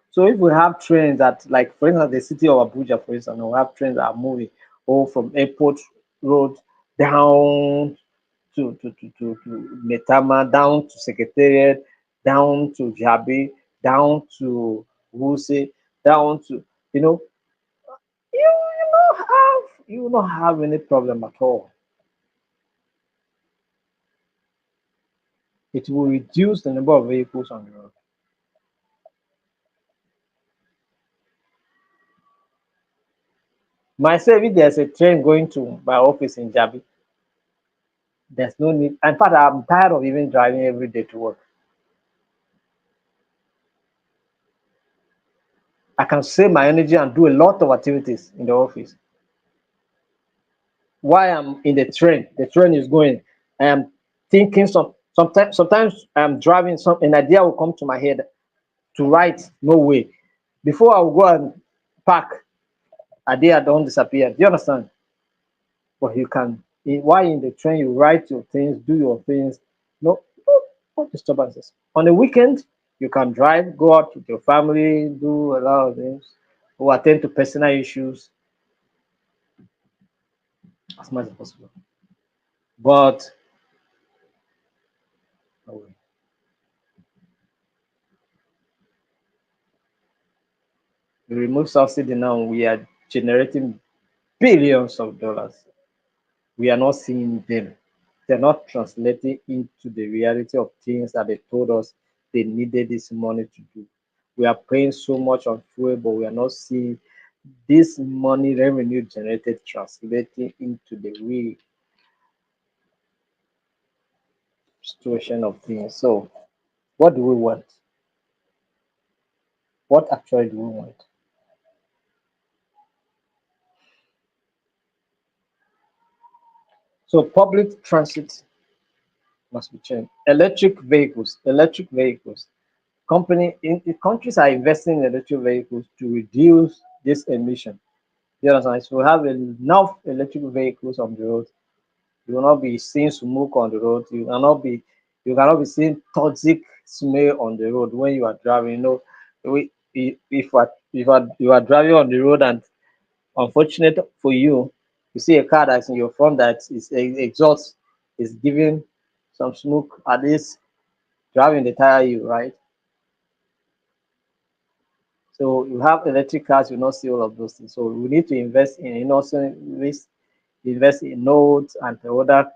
So if we have trains that, like for instance, the city of Abuja, for instance, we have trains that are moving all from airport road down to Metama, down to Secretariat, down to Jabi, down to Wuse, down to, you know, you will not have any problem at all. It will reduce the number of vehicles on the road. Myself, if there's a train going to my office in Jabi, there's no need. In fact, I'm tired of even driving every day to work. I can save my energy and do a lot of activities in the office. While I'm in the train is going. I am thinking sometimes I'm driving, an idea will come to my head to write, no way. Before I will go and park, idea don't disappear. Do you understand? But you can, while in the train, you write your things, do your things. No disturbances. On the weekend, you can drive, go out with your family, do a lot of things, or attend to personal issues as much as possible. But oh, we remove subsidy now, we are generating billions of dollars. We are not seeing them. They're not translating into the reality of things that they told us they needed this money to do. We are paying so much on fuel, but we are not seeing this money revenue generated translating into the real situation of things. So, what do we want? What actually do we want? So, public transit must be changed. Electric vehicles. In countries are investing in electric vehicles to reduce this emission. You understand? So we have enough electric vehicles on the road. You will not be seeing smoke on the road. You cannot be seeing toxic smell on the road when you are driving. If you are driving on the road, and unfortunate for you, you see a car that's in your front that is exhaust is giving some smoke, at least driving the tire you, right? So you have electric cars, you not see all of those things. So we need to invest in also invest in nodes and the other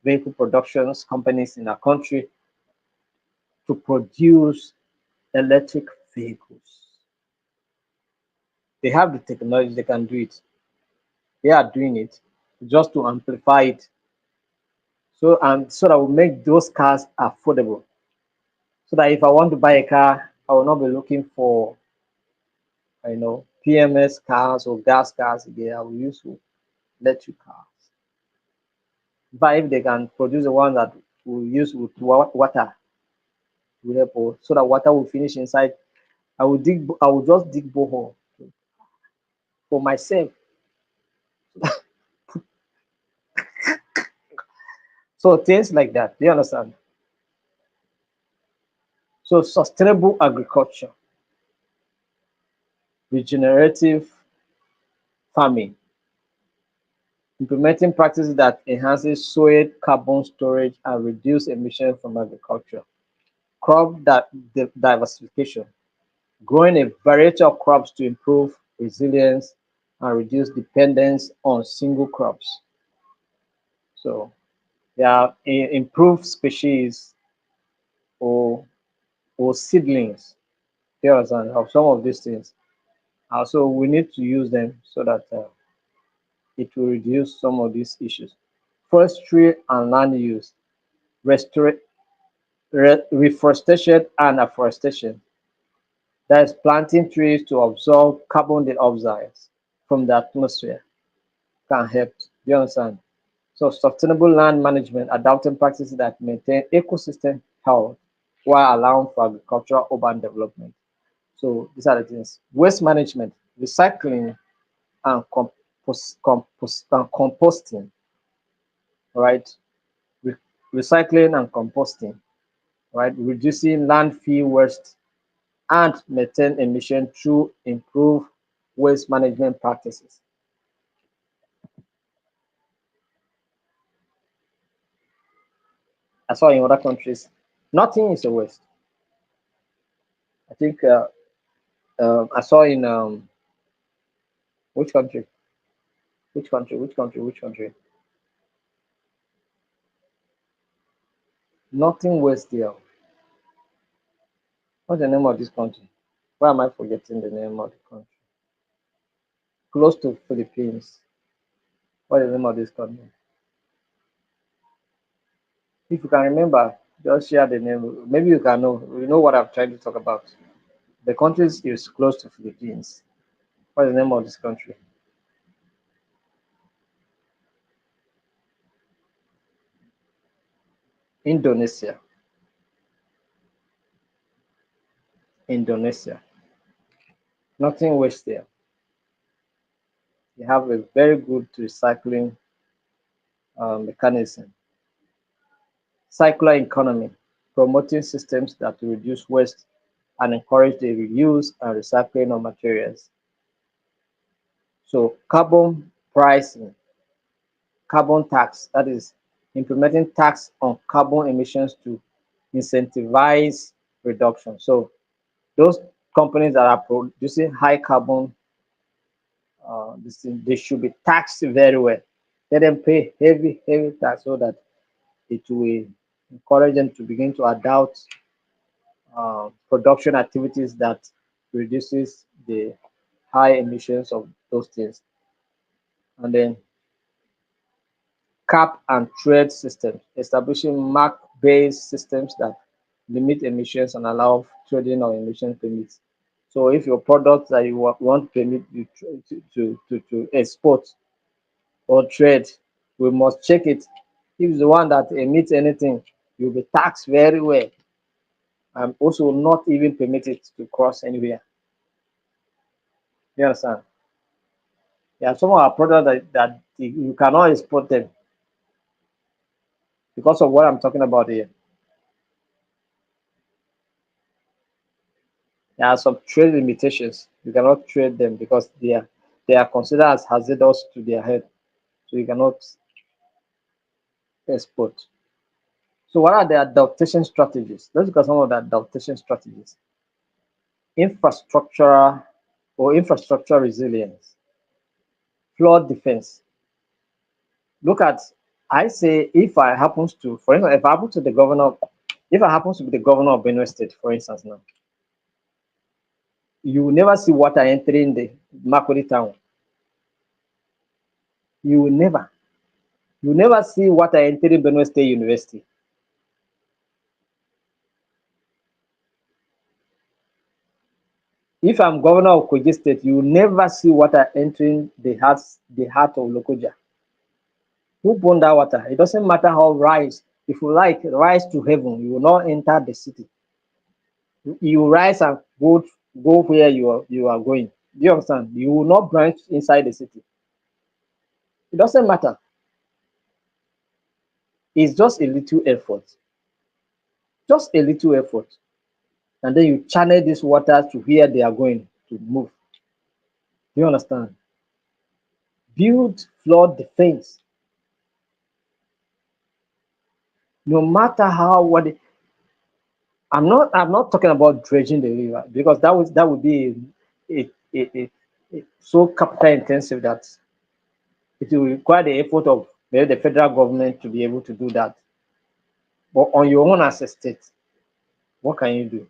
vehicle productions companies in our country to produce electric vehicles. They have the technology, they can do it. They are doing it just to amplify it. So and so that will make those cars affordable. So that if I want to buy a car, I will not be looking for PMS cars or gas cars again. I will use electric cars. But if they can produce the one that will use with water, will help so that water will finish inside. I will just dig borehole for myself. So things like that. Do you understand? So sustainable agriculture, regenerative farming, implementing practices that enhances soil carbon storage and reduce emissions from agriculture, crop diversification, growing a variety of crops to improve resilience and reduce dependence on single crops. So there are improved species or seedlings. You understand of some of these things. So we need to use them so that it will reduce some of these issues. Forestry and land use, restore, reforestation and afforestation. That is planting trees to absorb carbon dioxide from the atmosphere can help. Do you understand? So sustainable land management, adapting practices that maintain ecosystem health while allowing for agricultural urban development. So these are the things. Waste management, recycling and composting, right? Re- Recycling and composting, right? Reducing landfill waste and methane emission through improved waste management practices. I saw in other countries, nothing is a waste. I think I saw in which country, which country, nothing waste there. What's the name of this country? Why am I forgetting the name of the country? Close to Philippines. What is the name of this country? If you can remember, just share the name. Maybe you can know. You know what I'm trying to talk about. The country is close to Philippines. What is the name of this country? Indonesia. Indonesia. Nothing waste there. They have a very good recycling mechanism. Circular economy, promoting systems that reduce waste and encourage the reuse and recycling of materials. So carbon pricing, carbon tax, that is implementing tax on carbon emissions to incentivize reduction. So those companies that are producing high carbon, they should be taxed very well. Let them pay heavy tax so that it will encourage them to begin to adopt production activities that reduces the high emissions of those things. And then cap and trade systems, establishing mark-based systems that limit emissions and allow trading of emission permits. So if your product that you want permit you to export or trade, we must check it. If it's the one that emits anything, you'll be taxed very well and also not even permitted to cross anywhere. You understand? There are some of our products that you cannot export them because of what I'm talking about here. There are some trade limitations. You cannot trade them because they are considered as hazardous to their health. So you cannot export. So what are the adaptation strategies? Let's look at some of the adaptation strategies. Infrastructural or infrastructure resilience, flood defense. Look at, I say, if I happens to, for instance, if I happen to the governor, if I happens to be the governor of Benue State, for instance, now, you will never see water entering the Makodi town. You will never. You will never see water entering Benue State University. If I'm governor of Kogi State, you will never see water entering the heart of Lokoja. Who burn that water? It doesn't matter how rise. If you like rise to heaven, you will not enter the city. You rise and go where you are going. Do you understand? You will not branch inside the city. It doesn't matter. It's just a little effort. Just a little effort. And then you channel this water to where they are going to move. Do you understand? Build flood defense. No matter how what it, I'm not talking about dredging the river because that would be so capital intensive that it will require the effort of maybe the federal government to be able to do that. But on your own as a state, what can you do?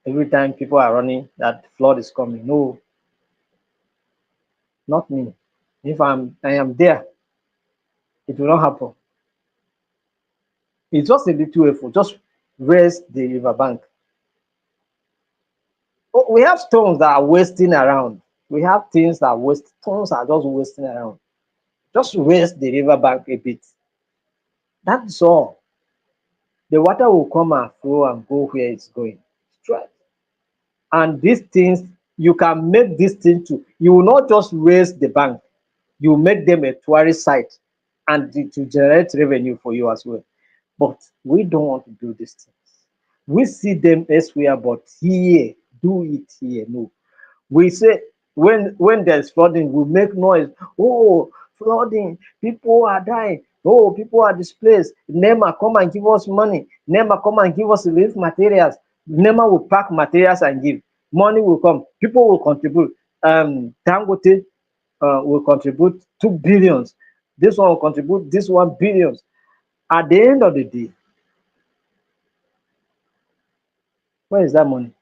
Every time people are running that flood is coming. No, not me. If I am there, it will not happen. It's just a little effort. Just raise the riverbank. Oh, we have stones that are wasting around. We have things that waste. Stones are just wasting around. Just raise the riverbank a bit. That's all. The water will come and flow and go where it's going. Straight. And these things, you can make these things too. You will not just raise the bank, you make them a tourist site and to generate revenue for you as well. But we don't want to do these things. We see them elsewhere, but here, do it here. No. We say when there's flooding, we make noise. Oh, flooding, people are dying. Oh, people are displaced. NEMA, come and give us money. NEMA, come and give us relief materials. NEMA will pack materials and give. Money will come. People will contribute. Dangote will contribute 2 billions. This one will contribute this 1 billion. At the end of the day, where is that money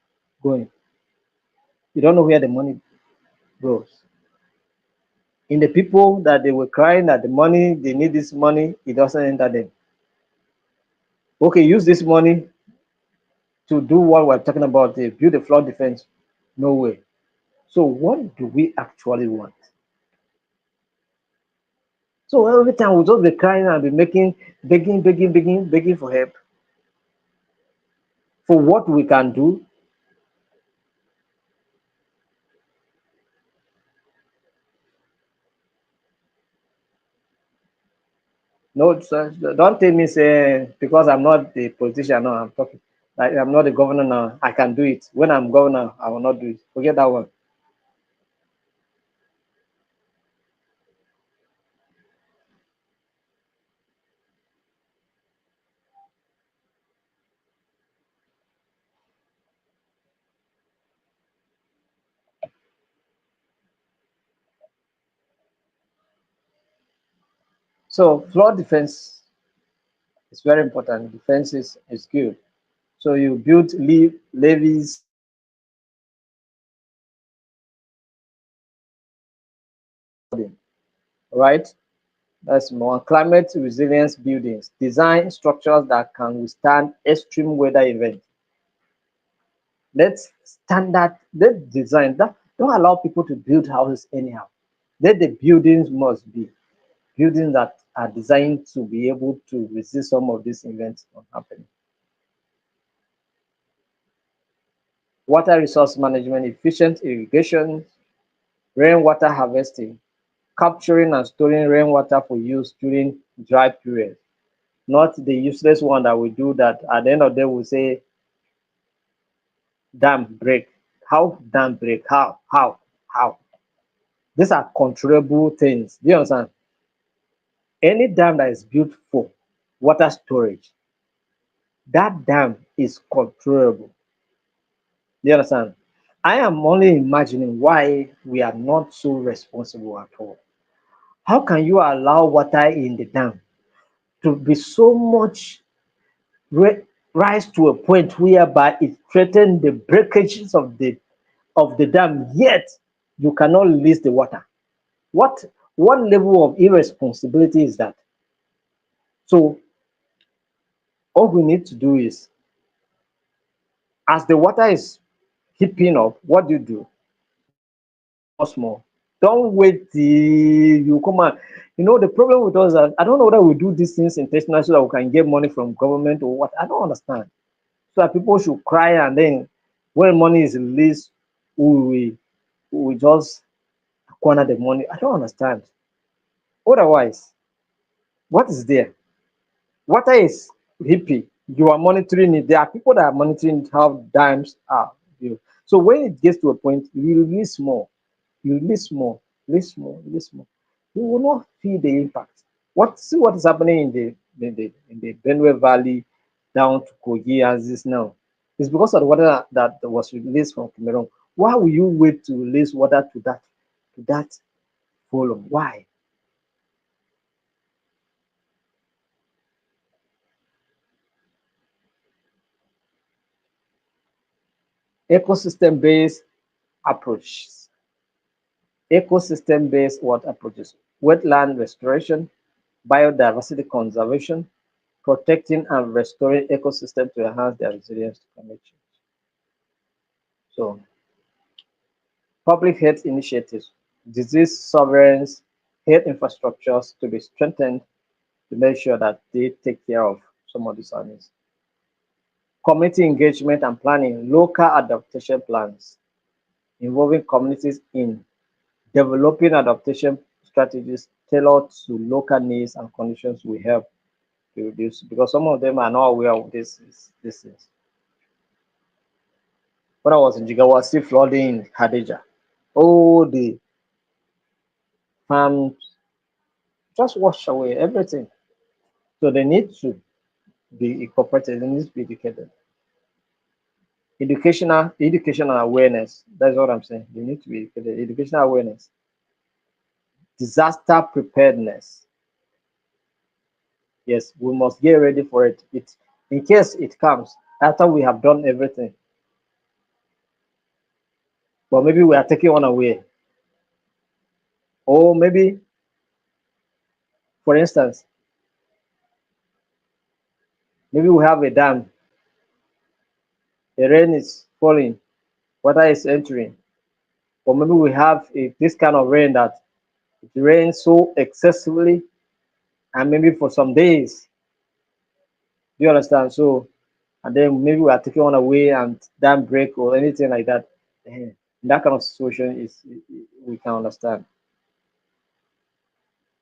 going? You don't know where the money goes. In the people that they were crying that the money, they need this money, it doesn't enter them. Okay, use this money to do what we're talking about, build a flood defense. No way. So what do we actually want? So every time we'll just be crying and be making, begging for help for what we can do. No, sir, don't tell me say because I'm not the politician now, I'm talking. Like I'm not the governor now, I can do it. When I'm governor, I will not do it. Forget that one. So flood defense is very important. Defense is good. So you build levees, right? That's more climate resilience buildings. Design structures that can withstand extreme weather events. Let's design that. Don't allow people to build houses anyhow. Let the buildings must be buildings that are designed to be able to resist some of these events from happening. Water resource management, efficient irrigation, rainwater harvesting, capturing and storing rainwater for use during dry periods, not the useless one that we do that at the end of the day we say dam break. How dam break? How? These are controllable things. Do you understand? Any dam that is built for water storage, that dam is controllable. Do you understand? I am only imagining why we are not so responsible at all. How can you allow water in the dam to be so much ri- rise to a point whereby it threatens the breakages of the dam, yet you cannot release the water? What what level of irresponsibility is that? So all we need to do is, as the water is heaping up, what do? Release it small, small. Don't wait till you come out. You know, the problem with us is that I don't know whether we do these things intentionally so that we can get money from government or what. I don't understand. So that people should cry, and then when money is released, we we just corner the money. I don't understand. Otherwise, what is there? Water is hippie. You are monitoring it. There are people that are monitoring how dams are built. So when it gets to a point, you release more, you release more, release more, release more. You will not feel the impact. See what is happening in the Benue Valley down to Kogi as is now. It's because of the water that was released from Cameroon. Why will you wait to release water to that volume? Why? Ecosystem based approach. Ecosystem-based what approaches: wetland restoration, biodiversity conservation, protecting and restoring ecosystems to enhance their resilience to climate change. So, public health initiatives, disease sovereigns, health infrastructures to be strengthened to make sure that they take care of some of these animals. Community engagement and planning, local adaptation plans involving communities in developing adaptation strategies tailored to local needs and conditions will help to reduce, because some of them are not aware of this things. When I was in Jigawa, still flooding in Hadija, all the farms just wash away everything. So they need to be incorporated, they need to be educated. Educational awareness. That's what I'm saying. They need to be educated. Educational awareness. Disaster preparedness. Yes, we must get ready for it. It in case it comes after we have done everything. But maybe we are taking one away. Or maybe, for instance, maybe we have a dam, the rain is falling, water is entering. Or maybe we have this kind of rain that it rains so excessively and maybe for some days. Do you understand? So, and then maybe we are taking one away and dam break or anything like that. In that kind of situation is we can understand.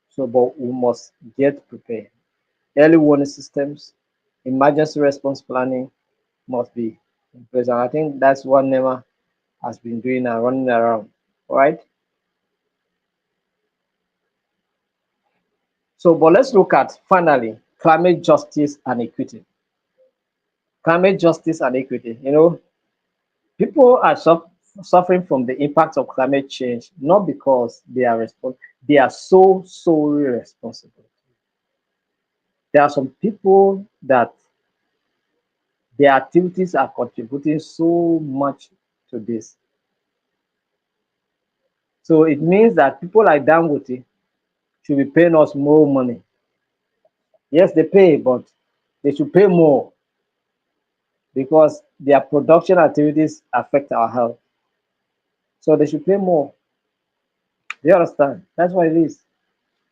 So, but we must get prepared. Early warning systems, emergency response planning must be in place. And I think that's what NEMA has been doing and running around. All right. So, but let's look at finally climate justice and equity. Climate justice and equity. You know, people are suffering from the impacts of climate change not because they are so solely responsible. There are some people that their activities are contributing so much to this. So it means that people like Dangote should be paying us more money. Yes, they pay, but they should pay more because their production activities affect our health. So they should pay more. Do you understand? That's what it is.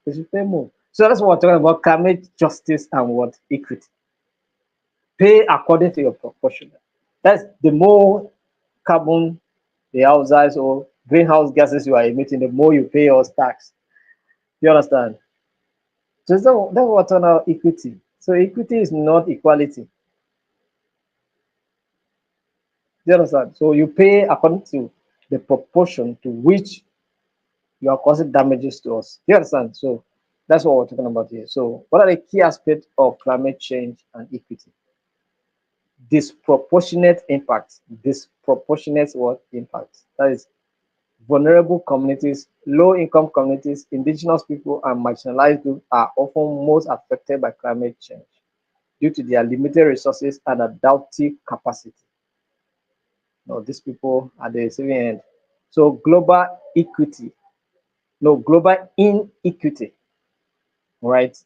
They should pay more. So that's what we're talking about: climate justice and what equity. Pay according to your proportion. That's the more carbon the outsides or greenhouse gases you are emitting, the more you pay us tax. You understand? So that's what we're talking about equity. So equity is not equality. You understand? So you pay according to the proportion to which you are causing damages to us. You understand? So that's what we're talking about here. So what are the key aspects of climate change and equity? disproportionate impact. Disproportionate what impact? That is vulnerable communities, low income communities, indigenous people, and marginalized groups are often most affected by climate change due to their limited resources and adaptive capacity. No, these people at the receiving end. So global equity, no, global inequity, right?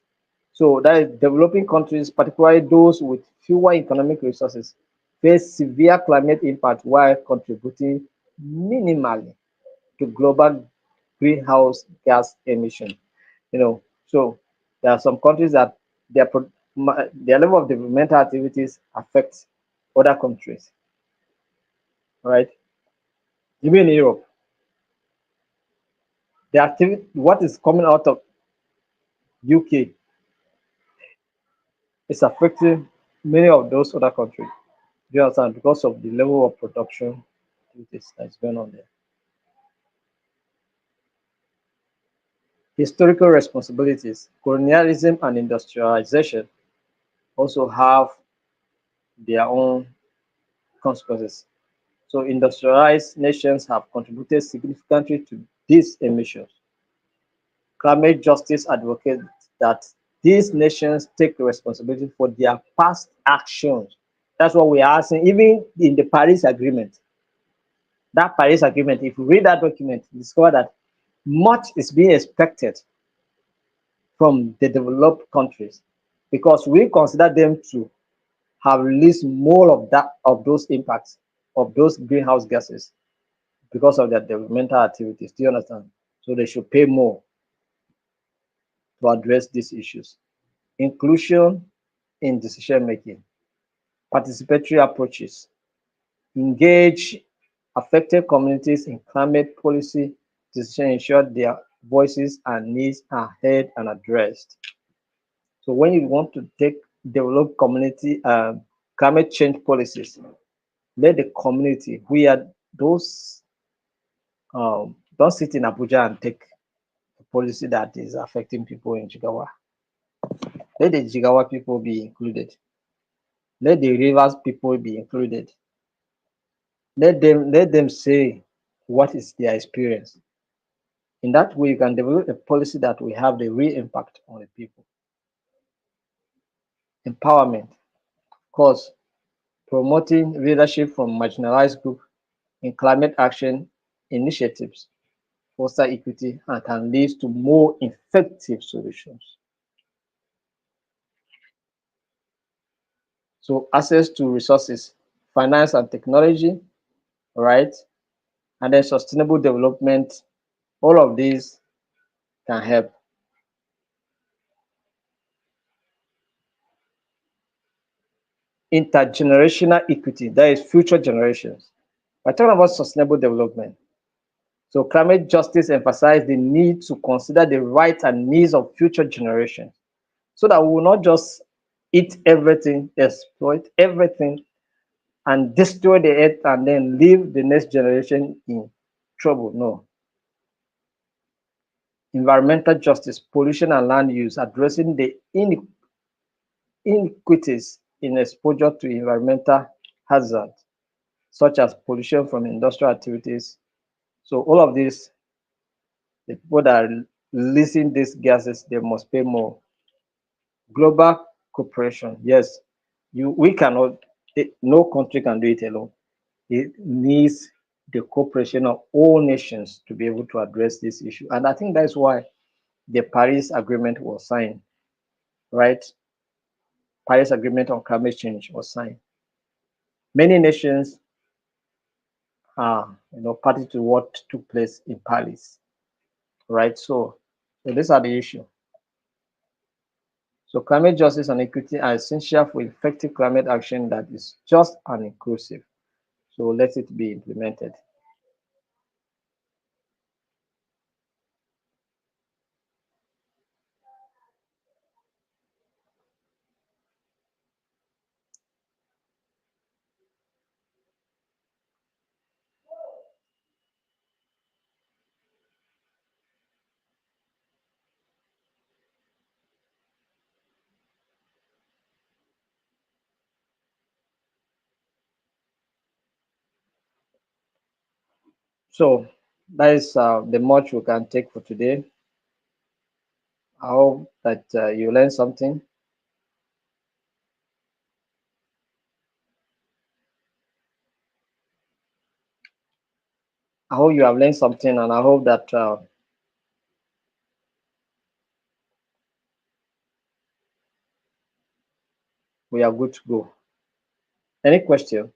So that is developing countries, particularly those with fewer economic resources, face severe climate impact while contributing minimally to global greenhouse gas emission. So there are some countries that their level of developmental activities affects other countries, right? Even in Europe, the activity, what is coming out of UK is affecting many of those other countries. Do you understand? Because of the level of production activities that's going on there. Historical responsibilities, colonialism and industrialization also have their own consequences. So industrialized nations have contributed significantly to these emissions. Climate justice advocates that these nations take responsibility for their past actions. That's what we are asking, even in the Paris Agreement. That Paris Agreement, if you read that document, you discover that much is being expected from the developed countries because we consider them to have released more of those impacts of those greenhouse gases because of their developmental activities. Do you understand? So they should pay more to address these issues. Inclusion in decision making, participatory approaches, engage affected communities in climate policy decision, ensure their voices and needs are heard and addressed. So when you want to develop community climate change policies, let the community, we are those, don't sit in Abuja and take a policy that is affecting people in Jigawa. Let the Jigawa people be included. Let the Rivers people be included. Let them say what is their experience. In that way, you can develop a policy that will have the real impact on the people. Empowerment, of course, promoting leadership from marginalized groups in climate action initiatives foster equity and can lead to more effective solutions. So access to resources, finance and technology, right? And then sustainable development, all of these can help. Intergenerational equity, that is future generations. We're talking about sustainable development. So climate justice emphasizes the need to consider the rights and needs of future generations so that we will not just eat everything, exploit everything, and destroy the earth and then leave the next generation in trouble. No. Environmental justice, pollution and land use, addressing the inequities in exposure to environmental hazards, such as pollution from industrial activities. So all of this, the people that are releasing these gases, they must pay more. Global cooperation, yes, we cannot, no country can do it alone. It needs the cooperation of all nations to be able to address this issue. And I think that's why the Paris Agreement was signed, right? Paris Agreement on climate change was signed. Many nations are, party to what took place in Paris, right? So these are the issue. So climate justice and equity are essential for effective climate action that is just and inclusive. So let it be implemented. So that is the much we can take for today. I hope that you learned something. I hope you have learned something, and I hope that we are good to go. Any question?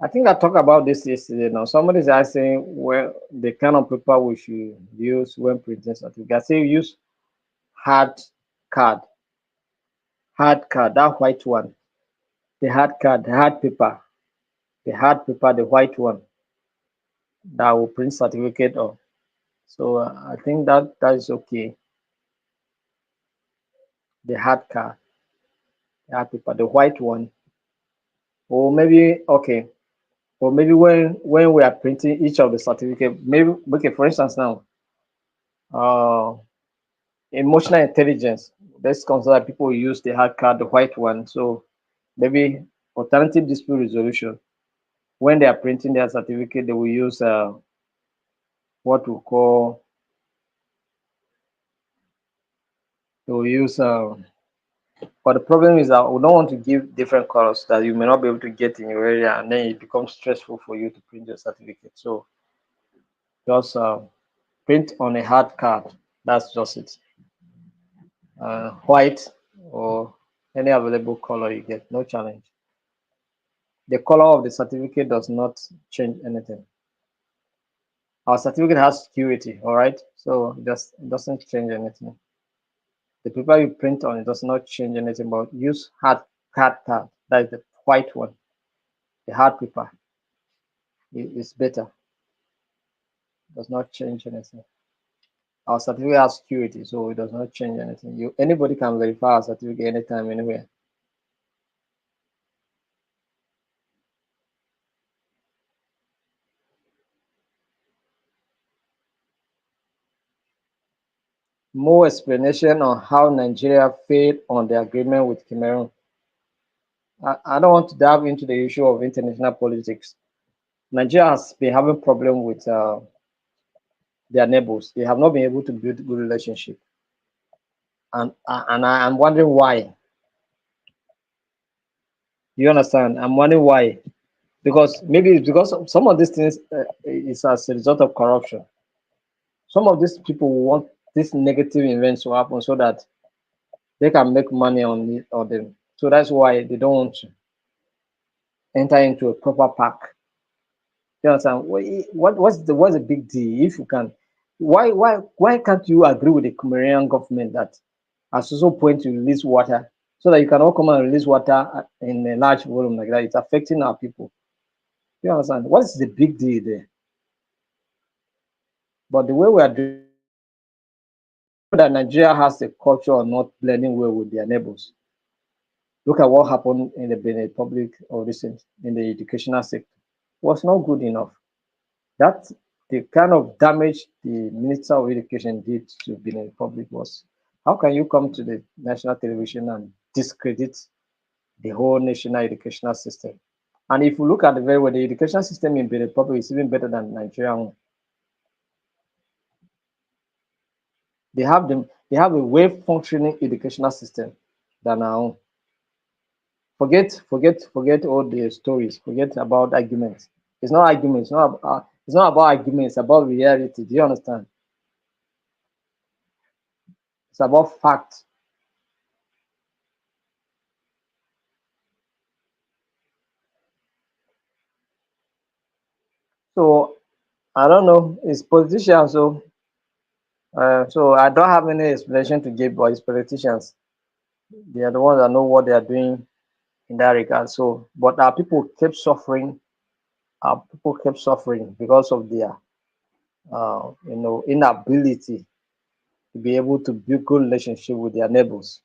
I think I talked about this yesterday. Now somebody is asking where the kind of paper we should use when printing certificate. I say use hard card, hard card, that white one, the hard card, the hard paper, the hard paper, the white one that will print certificate on. So I think that that is okay. The hard card, the hard paper, the white one, or maybe okay, or maybe when we are printing each of the certificate, maybe okay. For instance, now, uh, emotional intelligence. Let's consider people use the hard card, the white one. So maybe alternative dispute resolution. When they are printing their certificate, they will use what we call they will use. But the problem is that we don't want to give different colors that you may not be able to get in your area, and then it becomes stressful for you to print your certificate. So just print on a hard card. That's just it. White or any available color you get, no challenge. The color of the certificate does not change anything. Our certificate has security, all right? So it doesn't change anything. The paper you print on it does not change anything, but use hard card. That is the white one. The hard paper is better. Does not change anything. Our certificate has security, so it does not change anything. Anybody can verify our certificate anytime, anywhere. More explanation on how Nigeria failed on the agreement with Cameroon. I don't want to dive into the issue of international politics. Nigeria has been having problem with their neighbors. They have not been able to build good relationship, and I'm wondering why. You understand? I'm wondering why, because maybe it's because some of these things is as a result of corruption. Some of these people want these negative events to happen so that they can make money on them. So that's why they don't want to enter into a proper pack. You understand? What's the big deal if you can? Why can't you agree with the Cameroonian government that at some point to release water so that you can all come and release water in a large volume like that? It's affecting our people. You understand? What's the big deal there? But the way we are doing that, Nigeria has a culture of not blending well with their neighbors. Look at what happened in the Benin Republic or recent in the educational sector. It was not good enough. That the kind of damage the Minister of Education did to Benin Republic was, how can you come to the national television and discredit the whole national educational system? And if you look at the very well, the education system in Benin Republic is even better than Nigeria. They have a well functioning educational system than our own. Forget all the stories. Forget about arguments. It's not arguments. It's not about arguments. It's about reality. Do you understand? It's about fact. So I don't know. It's politicians. So I don't have any explanation to give, but it's politicians. They are the ones that know what they are doing in that regard. So, but our people kept suffering. Our people kept suffering because of their, inability to be able to build good relationship with their neighbors.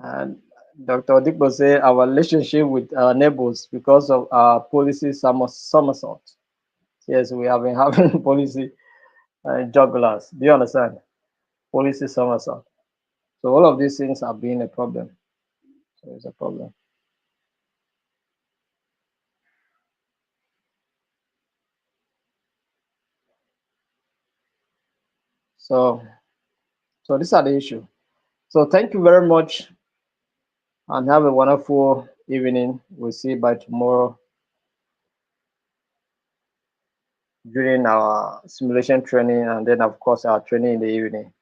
And Dr. Odipo say our relationship with our neighbors because of our policy somersault. Yes, we have been having policy jugglers. Do you understand? Policy somersault. So all of these things have been a problem. So it's a problem. So so these are the issue. So thank you very much and have a wonderful evening. We'll see you by tomorrow during our simulation training and then of course our training in the evening.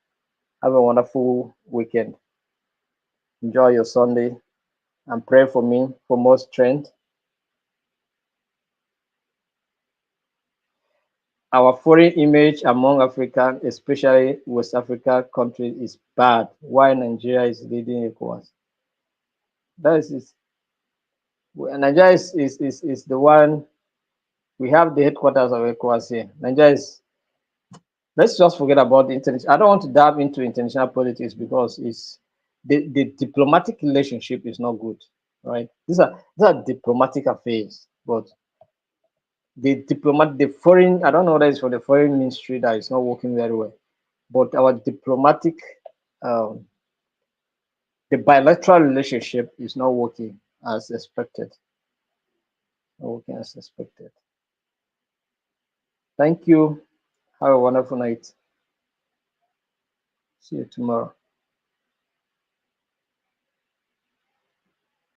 Have a wonderful weekend. Enjoy your Sunday and pray for me for more strength. Our foreign image among African, especially West Africa countries, is bad. Why Nigeria is leading ECOWAS? That is, Nigeria is the one. We have the headquarters of ECOWAS here. Nigeria is. Let's just forget about the international. I don't want to dive into international politics because it's the diplomatic relationship is not good, right? These are diplomatic affairs, but the foreign. I don't know what that is for the foreign ministry that is not working very well, but our diplomatic, um, the bilateral relationship is not working as expected. Not working as expected. Thank you. Have a wonderful night. See you tomorrow.